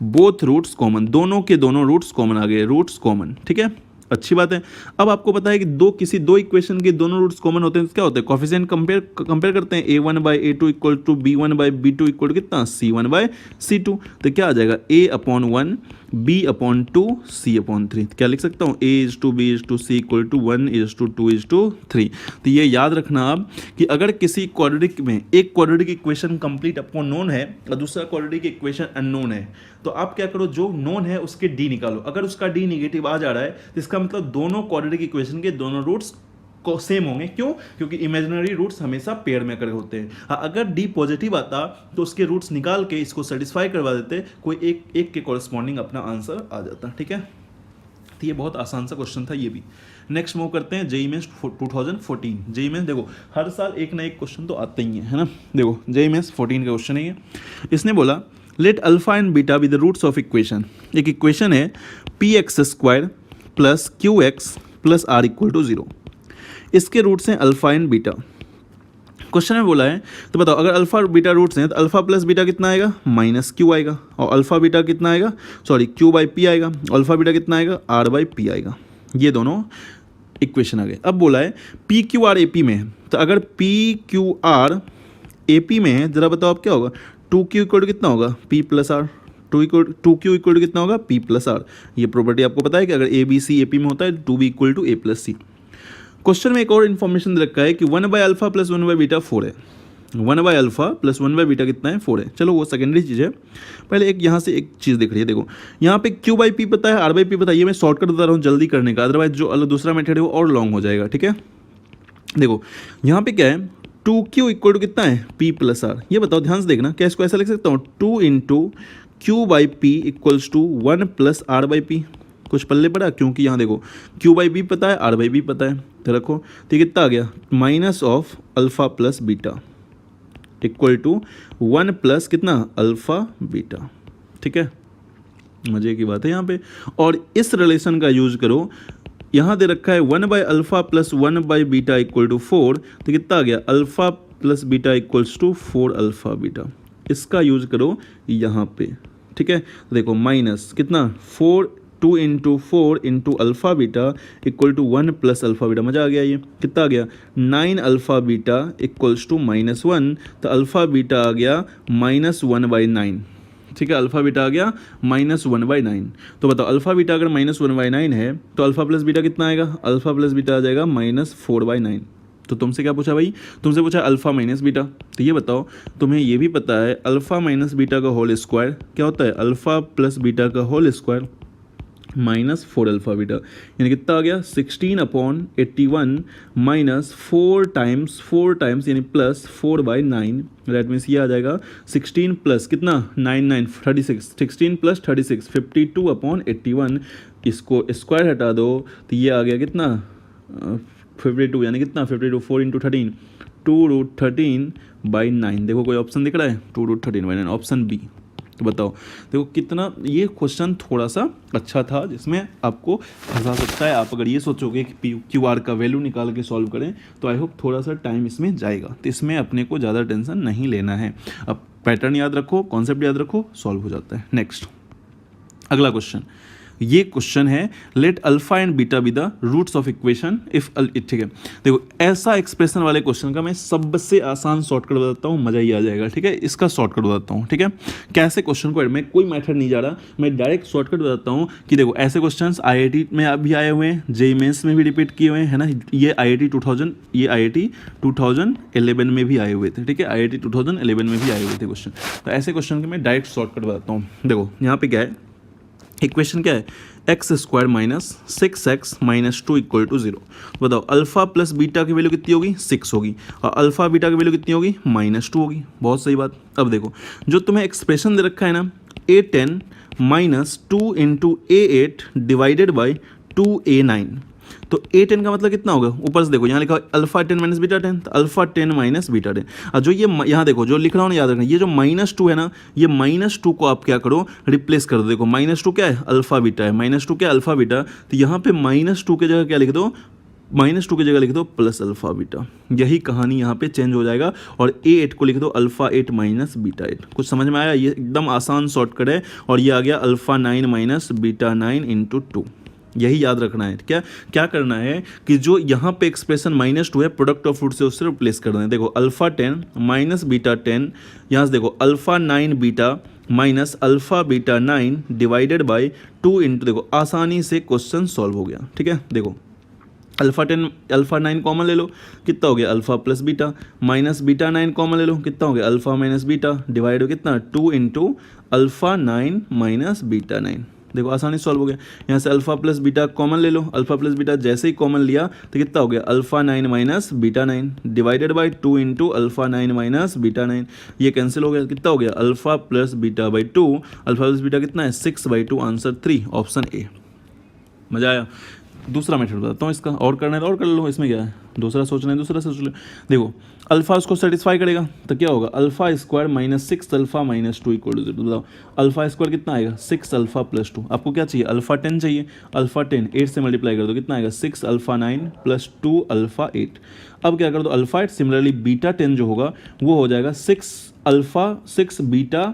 both roots common, दोनों के दोनों रूट्स कॉमन आ गए, रूट्स कॉमन। ठीक है, अच्छी बात है। अब आपको पता है कि किसी दो इक्वेशन के दोनों रूट्स कॉमन होते हैं तो क्या होता है, कोएफिशिएंट कंपेयर करते हैं, a1/a2 = b1/b2 = कितना c1/c2। तो क्या आ जाएगा a/1 b/2 c/3। क्या लिख सकता हूँ a:b:c = 1:2:3। तो ये याद रखना आप कि अगर किसी क्वाड्रेटिक में एक क्वाड्रेटिक इक्वेशन कंप्लीट आपको नोन है और दूसरा क्वाड्रेटिक इक्वेशन अननोन है, तो आप क्या करो, जो नोन है उसके डी निकालो। अगर उसका डी नेगेटिव आ जा रहा है तो इसका मतलब दोनों क्वाड्रेटिक इक्वेशन के दोनों रूट्स सेम होंगे। क्यों? क्योंकि इमेजिनरी रूट्स हमेशा पेयर में कर होते हैं। अगर डी पॉजिटिव आता तो उसके रूट्स निकाल के इसको सेटिस्फाई करवा देते, कोई एक के कॉरस्पॉन्डिंग अपना आंसर आ जाता। ठीक है, तो ये बहुत आसान सा क्वेश्चन था ये भी। नेक्स्ट मूव करते हैं जेईई मेंस 2014। जेईई मेंस देखो हर साल एक ना एक क्वेश्चन तो आते ही है ना। देखो जेईई मेंस 14 का क्वेश्चन है ये। इसने बोला let alpha and beta with the roots of equation. एक इक्वेशन है p x square plus q x plus r equal to 0। इसके रूट्स हैं अल्फा एंड बीटा। क्वेश्चन में बोला है तो बताओ अगर अल्फा और बीटा रूट्स हैं तो अल्फा प्लस बीटा कितना आएगा, माइनस क्यू आएगा, और अल्फा बीटा कितना आएगा, सॉरी क्यू बाई पी आएगा, अल्फा बीटा कितना आएगा, आर बाई पी आएगा। ये दोनों इक्वेशन आ गए। अब बोला है P Q R A P में है, तो अगर P Q R A P में है जरा बताओ अब क्या होगा, टू क्यू इक्वल टू कितना होगा, p plus r, two q equal to कितना होगा, पी प्लस आर। ये प्रॉपर्टी आपको पता है कि अगर ए बी सी ए पी में होता है two b equal to a plus c. Question में एक और इन्फॉर्मेशन दे रखा है कि 1 by alpha plus 1 by beta 4 है। 1 by alpha plus 1 by beta कितना है, 4 है। चलो वो सेकेंडरी चीज़ है, पहले एक यहाँ से एक चीज़ दिख रही है। देखो यहाँ पे क्यू बाई पी पता है, आर बाई पी पता है, ये मैं शॉर्टकट बता रहा हूँ जल्दी करने का, अदरवाइज जो अलग दूसरा मेथड है वो और लॉन्ग हो जाएगा। ठीक है, देखो यहाँ पे क्या है, टू क्यू इक्वल टू कितना है, पी प्लस आर। ये बताओ ध्यान से देखना, क्या इसको ऐसा लिख सकता हूँ, 2 into q by p equals to 1 plus r by p. कुछ पल्ले पड़ा, क्योंकि यहाँ देखो क्यू बाई बी पता है, आर बाई बी पता है, तो रखो। तो कितना आ गया, minus of alpha plus beta equal to 1 plus कितना, अल्फा बीटा। ठीक है, मजे की बात है यहाँ पे। और इस रिलेशन का यूज करो, यहाँ दे रखा है 1 by alpha plus 1 by beta equal to 4, तो कितना आ गया, alpha plus beta equals to 4 alpha beta. इसका यूज करो यहाँ पे। ठीक है, तो देखो माइनस कितना, 2 into 4 into alpha beta equal to 1 plus alpha beta. मजा आ गया, ये कितना आ गया, 9 अल्फा बीटा इक्वल्स टू -1, तो अल्फा बीटा आ गया -1/9। ठीक है, अल्फा बीटा आ गया -1/9। तो बताओ अल्फा बीटा अगर -1/9 है तो अल्फा प्लस बीटा कितना आएगा, अल्फा प्लस बीटा आ जाएगा -4/9। तो तुमसे क्या पूछा भाई, तुमसे पूछा अल्फा माइनस बीटा। तो ये बताओ तुम्हें ये भी पता है अल्फा माइनस बीटा का होल स्क्वायर क्या होता है, अल्फा प्लस बीटा का होल स्क्वायर -4 अल्फा बीटा, यानी कितना आ गया, 16/81 माइनस 4 टाइम्स यानी प्लस 4/9। दैट मीन्स ये आ जाएगा 16 प्लस कितना, 9 36, 16 प्लस 36 52/81। इसको स्क्वायर हटा दो तो ये आ गया कितना, 52, यानी कितना 52, 4 इंटू 13 2√13/9। देखो कोई ऑप्शन दिख रहा है, 2√13/9, ऑप्शन बी। तो बताओ देखो कितना ये क्वेश्चन थोड़ा सा अच्छा था, जिसमें आपको फंसा सकता है। आप अगर ये सोचोगे कि क्यू आर का वैल्यू निकाल के सॉल्व करें तो आई होप थोड़ा सा टाइम इसमें जाएगा, तो इसमें अपने को ज़्यादा टेंशन नहीं लेना है। अब पैटर्न याद रखो, कॉन्सेप्ट याद रखो, सॉल्व हो जाता है। नेक्स्ट अगला क्वेश्चन, ये क्वेश्चन है let alpha and beta be the roots of equation if. ठीक है, देखो ऐसा एक्सप्रेशन वाले क्वेश्चन का मैं सबसे आसान शॉर्टकट बताता हूँ, मजा ही आ जाएगा। ठीक है, इसका शॉर्टकट बताता हूँ। ठीक है, कैसे क्वेश्चन को, मैं कोई मेथड नहीं जा रहा, मैं डायरेक्ट शॉर्टकट बताता हूँ कि देखो ऐसे क्वेश्चन IIT में अभी आए हुए हैं, जेईई मेंस में भी रिपीट किए हुए हैं, है ना। ये IIT 2011 में भी आए हुए थे। ठीक है, IIT 2011 में भी आए हुए थे क्वेश्चन। तो ऐसे क्वेश्चन के मैं डायरेक्ट शॉर्टकट बताता हूँ। देखो यहाँ पे क्या है, इक्वेशन क्या है, x square minus 6x minus 2 equal to 0। बताओ अल्फा प्लस बीटा की वैल्यू कितनी होगी, 6 होगी, और अल्फा बीटा की वैल्यू कितनी होगी, -2 होगी। बहुत सही बात। अब देखो जो तुम्हें एक्सप्रेशन दे रखा है ना, A10 minus 2 into A8 divided by 2A9, तो A10 का मतलब कितना होगा, ऊपर से देखो यहाँ लिखा अल्फा 10 माइनस बीटा 10, तो अल्फा 10 माइनस बीटा 10। और जो ये यहाँ देखो जो लिख रहा हूँ ना, याद रखना ये जो -2 है ना, ये -2 को आप क्या करो, रिप्लेस कर दो। देखो -2 क्या है, अल्फा बीटा है, -2 क्या है, अल्फा बीटा। तो यहाँ पे -2 की जगह क्या लिख दो, -2 की जगह लिख दो प्लस अल्फा बीटा। यही कहानी यहाँ पे चेंज हो जाएगा, और A8 को लिख दो अल्फा 8 माइनस बीटा 8। कुछ समझ में आया, ये एकदम आसान शॉर्टकट है। और ये आ गया अल्फा 9 माइनस बीटा 9 इंटू 2। यही याद रखना है। क्या करना है कि जो यहाँ पे एक्सप्रेशन -2 है, प्रोडक्ट ऑफ रूट से उससे रिप्लेस करना है। देखो अल्फा 10 माइनस बीटा 10, यहाँ से देखो alpha 9 beta minus alpha beta 9 divided by 2 into, देखो आसानी से क्वेश्चन सॉल्व हो गया। ठीक है, देखो अल्फा 9 कॉमन ले लो, कितना हो गया, alpha plus beta, minus beta 9 common ले लो, कितना हो गया, अल्फा माइनस बीटा, डिवाइड हो कितना 2 इंटू अल्फा 9 माइनस बीटा 9। देखो आसानी सॉल्व हो गया। यहाँ से अल्फा प्लस बीटा कॉमन ले लो, अल्फा प्लस बीटा जैसे ही कॉमन लिया तो कितना हो गया, alpha 9 minus beta 9 divided by 2 into alpha 9 minus beta 9, ये कैंसिल हो गया, कितना हो गया, alpha plus beta by 2, alpha plus beta कितना है 6/2, आंसर 3 ऑप्शन ए। मजा आया। दूसरा मेथड बताता हूँ इसका, और करना है तो और कर लो, इसमें क्या है, दूसरा सोचना है दूसरा सोच लो। देखो अल्फा उसको सेटिस्फाई करेगा तो क्या होगा, alpha square minus 6 alpha minus 2 equal to 0। बताओ अल्फा स्क्वायर कितना आएगा, 6 अल्फा प्लस 2। आपको क्या चाहिए, अल्फा 10 चाहिए, अल्फा 10 8 से मल्टीप्लाई कर दो, कितना आएगा 6 अल्फा 9 प्लस 2 अल्फा 8। अब क्या कर दो, अल्फा 8 सिमिलरली बीटा 10 जो होगा वो हो जाएगा 6 अल्फा 6 बीटा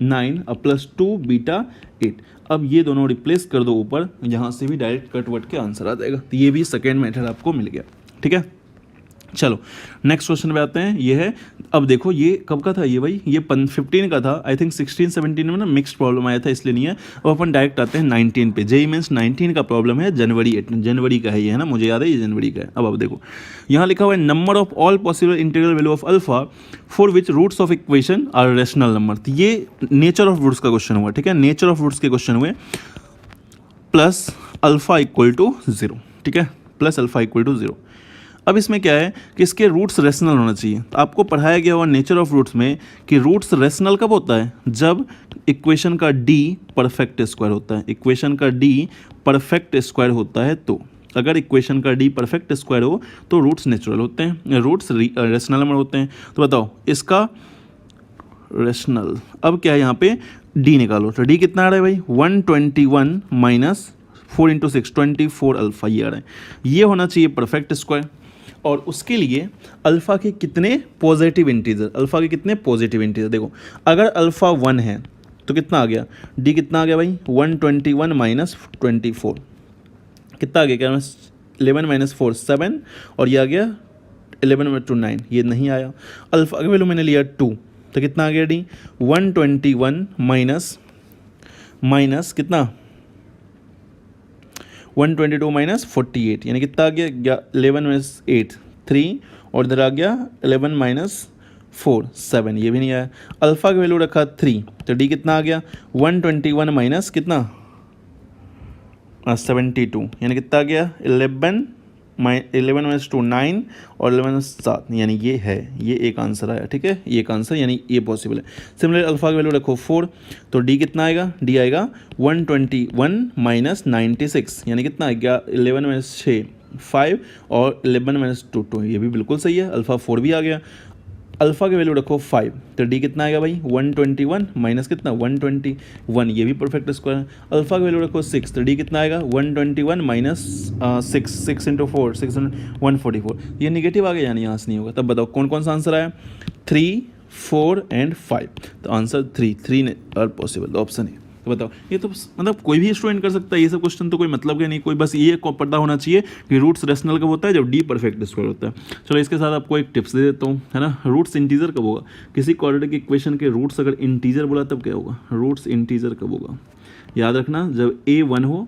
9 प्लस 2 बीटा 8। अब ये दोनों रिप्लेस कर दो ऊपर, यहाँ से भी डायरेक्ट कट वट के आंसर आ जाएगा। तो ये भी सेकेंड मेथड आपको मिल गया। ठीक है, चलो नेक्स्ट क्वेश्चन पे आते हैं। ये है, अब देखो ये कब का था ये भाई, ये 15 का था आई थिंक, 16-17 में ना मिक्स्ड प्रॉब्लम आया था इसलिए नहीं है। अब अपन डायरेक्ट आते हैं 19 पे। जेईई मेंस 19 का प्रॉब्लम है, जनवरी का है ये, है ना, मुझे याद है ये जनवरी का है। अब देखो यहाँ लिखा हुआ है number of all possible integral value of alpha for which roots of equation are rational number. तो ये नेचर ऑफ रूट्स का क्वेश्चन हुआ, ठीक है, नेचर ऑफ रूट्स के क्वेश्चन हुए, प्लस अल्फा इक्वल टू 0, ठीक है, प्लस अल्फा इक्वल टू 0। अब इसमें क्या है कि इसके रूट्स रेशनल होना चाहिए। तो आपको पढ़ाया गया हुआ नेचर ऑफ रूट्स में कि रूट्स रेशनल कब होता है, जब इक्वेशन का डी परफेक्ट स्क्वायर होता है। इक्वेशन का डी परफेक्ट स्क्वायर होता है, तो अगर इक्वेशन का डी परफेक्ट स्क्वायर हो तो रूट्स नेचुरल होते हैं, रूट्स रेशनल नंबर होते हैं। तो बताओ इसका रेशनल, अब क्या है यहाँ पे डी निकालो, तो डी कितना आ रहा है भाई, 121 माइनस 4 इंटू 6 24 अल्फा, ये आ रहा है। ये होना चाहिए परफेक्ट स्क्वायर, और उसके लिए अल्फ़ा के कितने पॉजिटिव इंटीजर, अल्फ़ा के कितने पॉजिटिव इंटीजर। देखो अगर अल्फ़ा 1 है तो कितना आ गया, डी कितना आ गया भाई, 121 माइनस 24, कितना आ गया, क्या 11 माइनस 4 7, और ये आ गया 11 टू 9, ये नहीं आया। अल्फ़ा का वैल्यू मैंने लिया 2, तो कितना आ गया डी, 121 माइनस कितना 122 माइनस 48, यानी कितना आ गया 11 माइनस 8 3, और इधर आ गया 11 माइनस 4 7, ये भी नहीं आया। अल्फ़ा का वैल्यू रखा 3, तो डी कितना आ गया 121 माइनस कितना 72, यानी कितना आ गया 11 माइनस 2 9, और 11 7, यानी ये है, ये एक आंसर आया। ठीक है, ये एक आंसर, यानी ये पॉसिबल है। सिमिलर अल्फ़ा का वैल्यू रखो 4, तो डी कितना आएगा, डी आएगा 121 माइनस 96, यानी कितना आ गया 11 माइनस 6 5, और 11 माइनस 2 2, ये भी बिल्कुल सही है, अल्फ़ा 4 भी आ गया। अल्फ़ा की वैल्यू रखो 5, तो डी कितना आएगा भाई 121 माइनस कितना 121, ये भी परफेक्ट स्क्वायर है। अल्फ़ा की वैल्यू रखो 6, तो डी कितना आएगा 121 माइनस 6 इंटू 4 6 144, ये निगेटिव आ गया, यानी यहाँ से नहीं होगा। तब बताओ कौन कौन सा आंसर आया, 3 4 एंड 5, तो आंसर 3 आर पॉसिबल, ऑप्शन है। तो बताओ, ये तो मतलब कोई भी स्टूडेंट कर सकता है, ये सब क्वेश्चन तो कोई मतलब के नहीं, कोई बस ये पता होना चाहिए कि रूट्स रेशनल कब होता है, जब डी परफेक्ट स्क्वायर होता है। चलो इसके साथ आपको एक टिप्स दे देता हूँ, है ना, रूट्स इंटीजर कब होगा, किसी क्वाड्रेटिक इक्वेशन के रूट्स अगर इंटीजर बोला तब क्या होगा, रूट्स इंटीजर कब होगा, याद रखना जब A1 हो,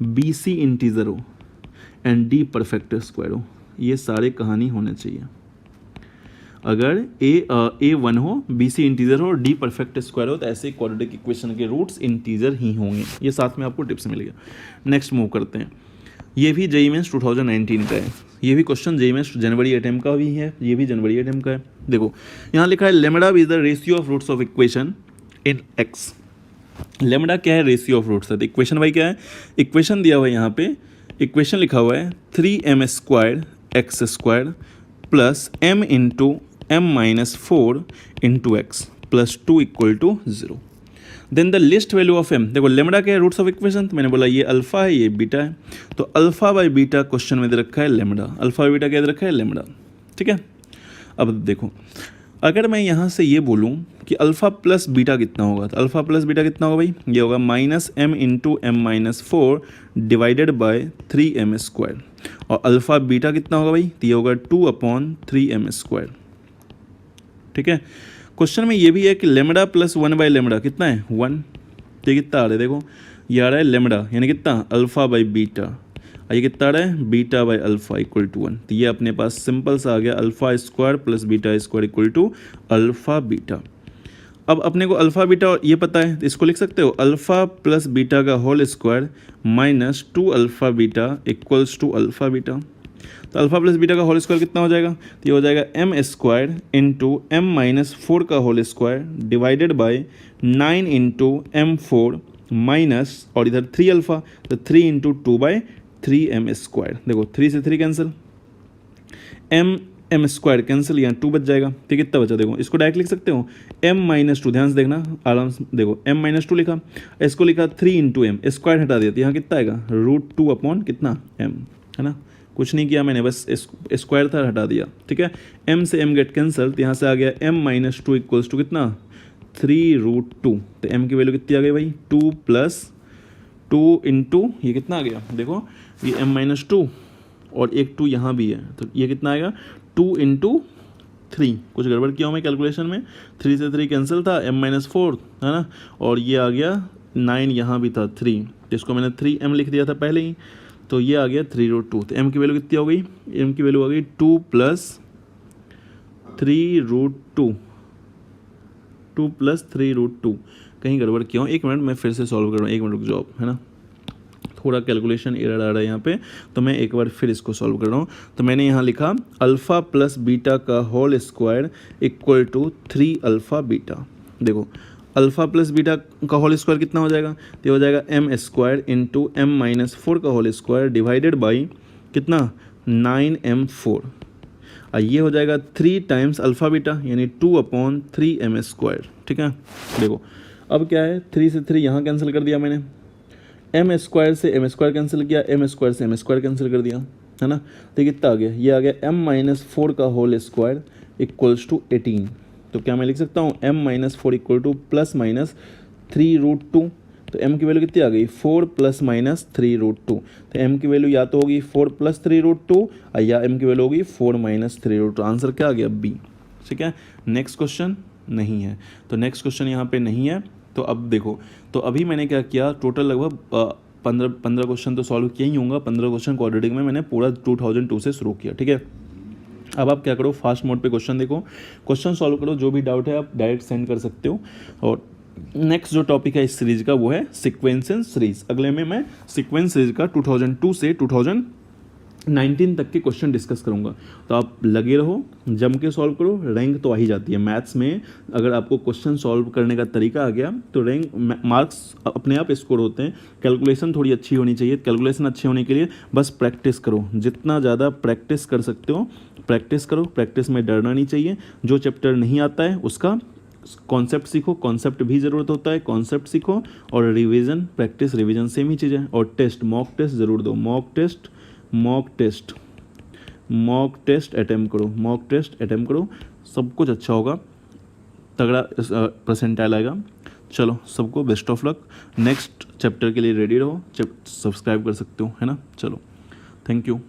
BC इंटीजर हो एंड डी परफेक्ट स्क्वायर हो, ये सारे कहानी होने चाहिए। अगर A1 हो, BC इंटीजर हो और D परफेक्ट स्क्वायर हो, तो ऐसे क्वाड्रेटिक इक्वेशन के रूट्स इंटीजर ही होंगे। ये साथ में आपको टिप्स मिलेगा। नेक्स्ट मूव करते हैं, ये भी जेईई मेंस 2019 का है, ये भी क्वेश्चन जेईई मेंस जनवरी अटेम्प्ट का भी है, ये भी जनवरी अटेम्प्ट का है। देखो यहाँ लिखा है lambda is the ratio of roots of equation in x. Lambda क्या है, रेशियो ऑफ रूट्स है। तो इक्वेशन भाई क्या है, इक्वेशन दिया हुआ है यहाँ पे, इक्वेशन लिखा हुआ है 3m square x square plus m into m minus 4 into x plus 2 equal to 0। Then the least value of m, देखो लेमडा क्या है, रूट्स ऑफ इक्वेशन, तो मैंने बोला ये अल्फा है ये बीटा है, तो अल्फा बाई बीटा क्वेश्चन में दे रखा है लेमडा, अल्फा बाई बीटा क्या दे रखा है लेमडा। ठीक है, अब देखो अगर मैं यहाँ से ये बोलूँ कि अल्फ़ा प्लस बीटा कितना होगा, तो अल्फ़ा प्लस बीटा कितना होगा भाई, ये होगा minus m into m minus 4 divided by 3m square, और अल्फ़ा बीटा कितना होगा भाई, तो ये होगा 2/3m स्क्वायर। ठीक है, क्वेश्चन में ये भी है कि लेमडा प्लस 1 बाई लेमडा कितना है 1, तो ये कितना आ रहा है, देखो ये आ रहा है लेमडा यानी कितना अल्फ़ा बाई बीटा, ये कितना आ रहा है beta by alpha equal to 1, तो ये अपने पास सिंपल सा आ गया alpha square plus beta square equal to alpha beta. अब अपने को अल्फ़ा बीटा और ये पता है, तो इसको लिख सकते हो अल्फ़ा प्लस बीटा का whole square minus 2 alpha beta equals to alpha beta. तो अल्फ़ा प्लस बीटा का होल स्क्वायर कितना हो जाएगा, तो ये हो जाएगा M square into M minus 4 का whole square divided by 9 into M 4 minus और इधर 3 अल्फ़ा, तो 3 इंटू 2 बाई 3 एम स्क्वायर। देखो 3 से 3 कैंसिल, एम स्क्वायर कैंसिल, यहाँ 2 बच जाएगा। तो कितना बचा, देखो इसको डायरेक्ट लिख सकते हो m माइनस 2, ध्यान से देखना आराम से, देखो m माइनस 2 लिखा, इसको लिखा 3 इंटू एम, स्क्वायर हटा दिया, तो यहाँ कितना आएगा √2 अपॉन कितना m, है ना। कुछ नहीं किया मैंने, बस स्क्वायर था हटा दिया, ठीक है। m से m गेट कैंसल, तो यहाँ से आ गया m माइनस 2 इक्वल्स टू कितना 3√2। तो m की वैल्यू कितनी आ गई भाई 2 प्लस 2 इंटू ये कितना आ गया, देखो ये m माइनस 2 और एक 2 यहाँ भी है, तो ये कितना आएगा 2 इंटू 3। कुछ गड़बड़ किया हूँ मैं कैलकुलेशन में, 3 से 3 कैंसिल था, m माइनस 4 है ना, और ये आ गया 9 यहाँ भी था 3, जिसको मैंने 3m लिख दिया था पहले ही, तो ये आ गया 3√2। तो m की वैल्यू कितनी हो गई, m की वैल्यू हो गई 2 प्लस 3√2, 2 प्लस 3√2। कहीं गड़बड़ किया हूँ, एक मिनट मैं फिर से सॉल्व कर रहा हूँ, एक मिनट रुक जाओ, है ना, थोड़ा कैलकुलेशन एरर आ रहा है यहाँ पे, तो मैं एक बार फिर इसको सॉल्व कर रहा हूँ। तो मैंने यहाँ लिखा अल्फ़ा प्लस बीटा का whole square equal to 3 alpha beta. देखो अल्फ़ा प्लस बीटा का होल स्क्वायर कितना हो जाएगा, तो हो जाएगा m square into M minus 4 का होल स्क्वायर डिवाइडेड बाई कितना 9m4, और ये हो जाएगा 3 टाइम्स अल्फ़ा बीटा यानी 2/3m स्क्वायर, ठीक है। देखो अब क्या है, 3 से 3 यहाँ कैंसिल कर दिया मैंने, एम स्क्वायर से एम स्क्वायर कैंसिल किया, एम स्क्वायर से एम स्क्वायर कैंसिल कर दिया, है ना। तो कितना आ गया, ये आ गया m माइनस 4 का होल स्क्वायर इक्वल्स टू 18। तो क्या मैं लिख सकता हूँ m minus 4 equal two plus minus 3√2। तो m की वैल्यू कितनी आ गई 4 प्लस माइनस 3√2। तो m की वैल्यू या तो होगी 4 प्लस 3√2 या m की वैल्यू होगी 4 माइनस 3√2। आंसर क्या आ गया b, ठीक है। नेक्स्ट क्वेश्चन नहीं है, तो नेक्स्ट क्वेश्चन यहाँ पे नहीं है। तो अब देखो, तो अभी मैंने क्या किया, टोटल लगभग 15 क्वेश्चन तो सॉल्व किया ही होगा। 15 क्वेश्चन क्वाड्रेटिक में मैंने पूरा 2002 से शुरू किया, ठीक है। अब आप क्या करो, फास्ट मोड पे क्वेश्चन देखो, क्वेश्चन सॉल्व करो, जो भी डाउट है आप डायरेक्ट सेंड कर सकते हो। और नेक्स्ट जो टॉपिक है इस सीरीज का वो है सीक्वेंस सीरीज। अगले में मैं सीक्वेंस सीरीज का 2002 से 2019 तक के क्वेश्चन डिस्कस करूंगा। तो आप लगे रहो, जम के सॉल्व करो, रैंक तो आ ही जाती है मैथ्स में। अगर आपको क्वेश्चन सॉल्व करने का तरीका आ गया तो रैंक मार्क्स अपने आप स्कोर होते हैं। कैलकुलेशन थोड़ी अच्छी होनी चाहिए, कैलकुलेशन अच्छी होने के लिए बस प्रैक्टिस करो, जितना ज़्यादा प्रैक्टिस कर सकते हो प्रैक्टिस करो। प्रैक्टिस में डरना नहीं चाहिए। जो चैप्टर नहीं आता है उसका कॉन्सेप्ट सीखो, कॉन्सेप्ट भी ज़रूरत होता है, कॉन्सेप्ट सीखो। और रिवीजन, प्रैक्टिस रिवीजन सेम ही चीज़ है। और टेस्ट, मॉक टेस्ट ज़रूर दो, मॉक टेस्ट अटैम्प्ट करो, मॉक टेस्ट अटैम्प्ट करो, सब कुछ अच्छा होगा, तगड़ा परसेंटाइल आएगा। चलो सबको best of luck. Next chapter के लिए रेडी रहो, सब्सक्राइब कर सकते हो, है ना। चलो थैंक यू।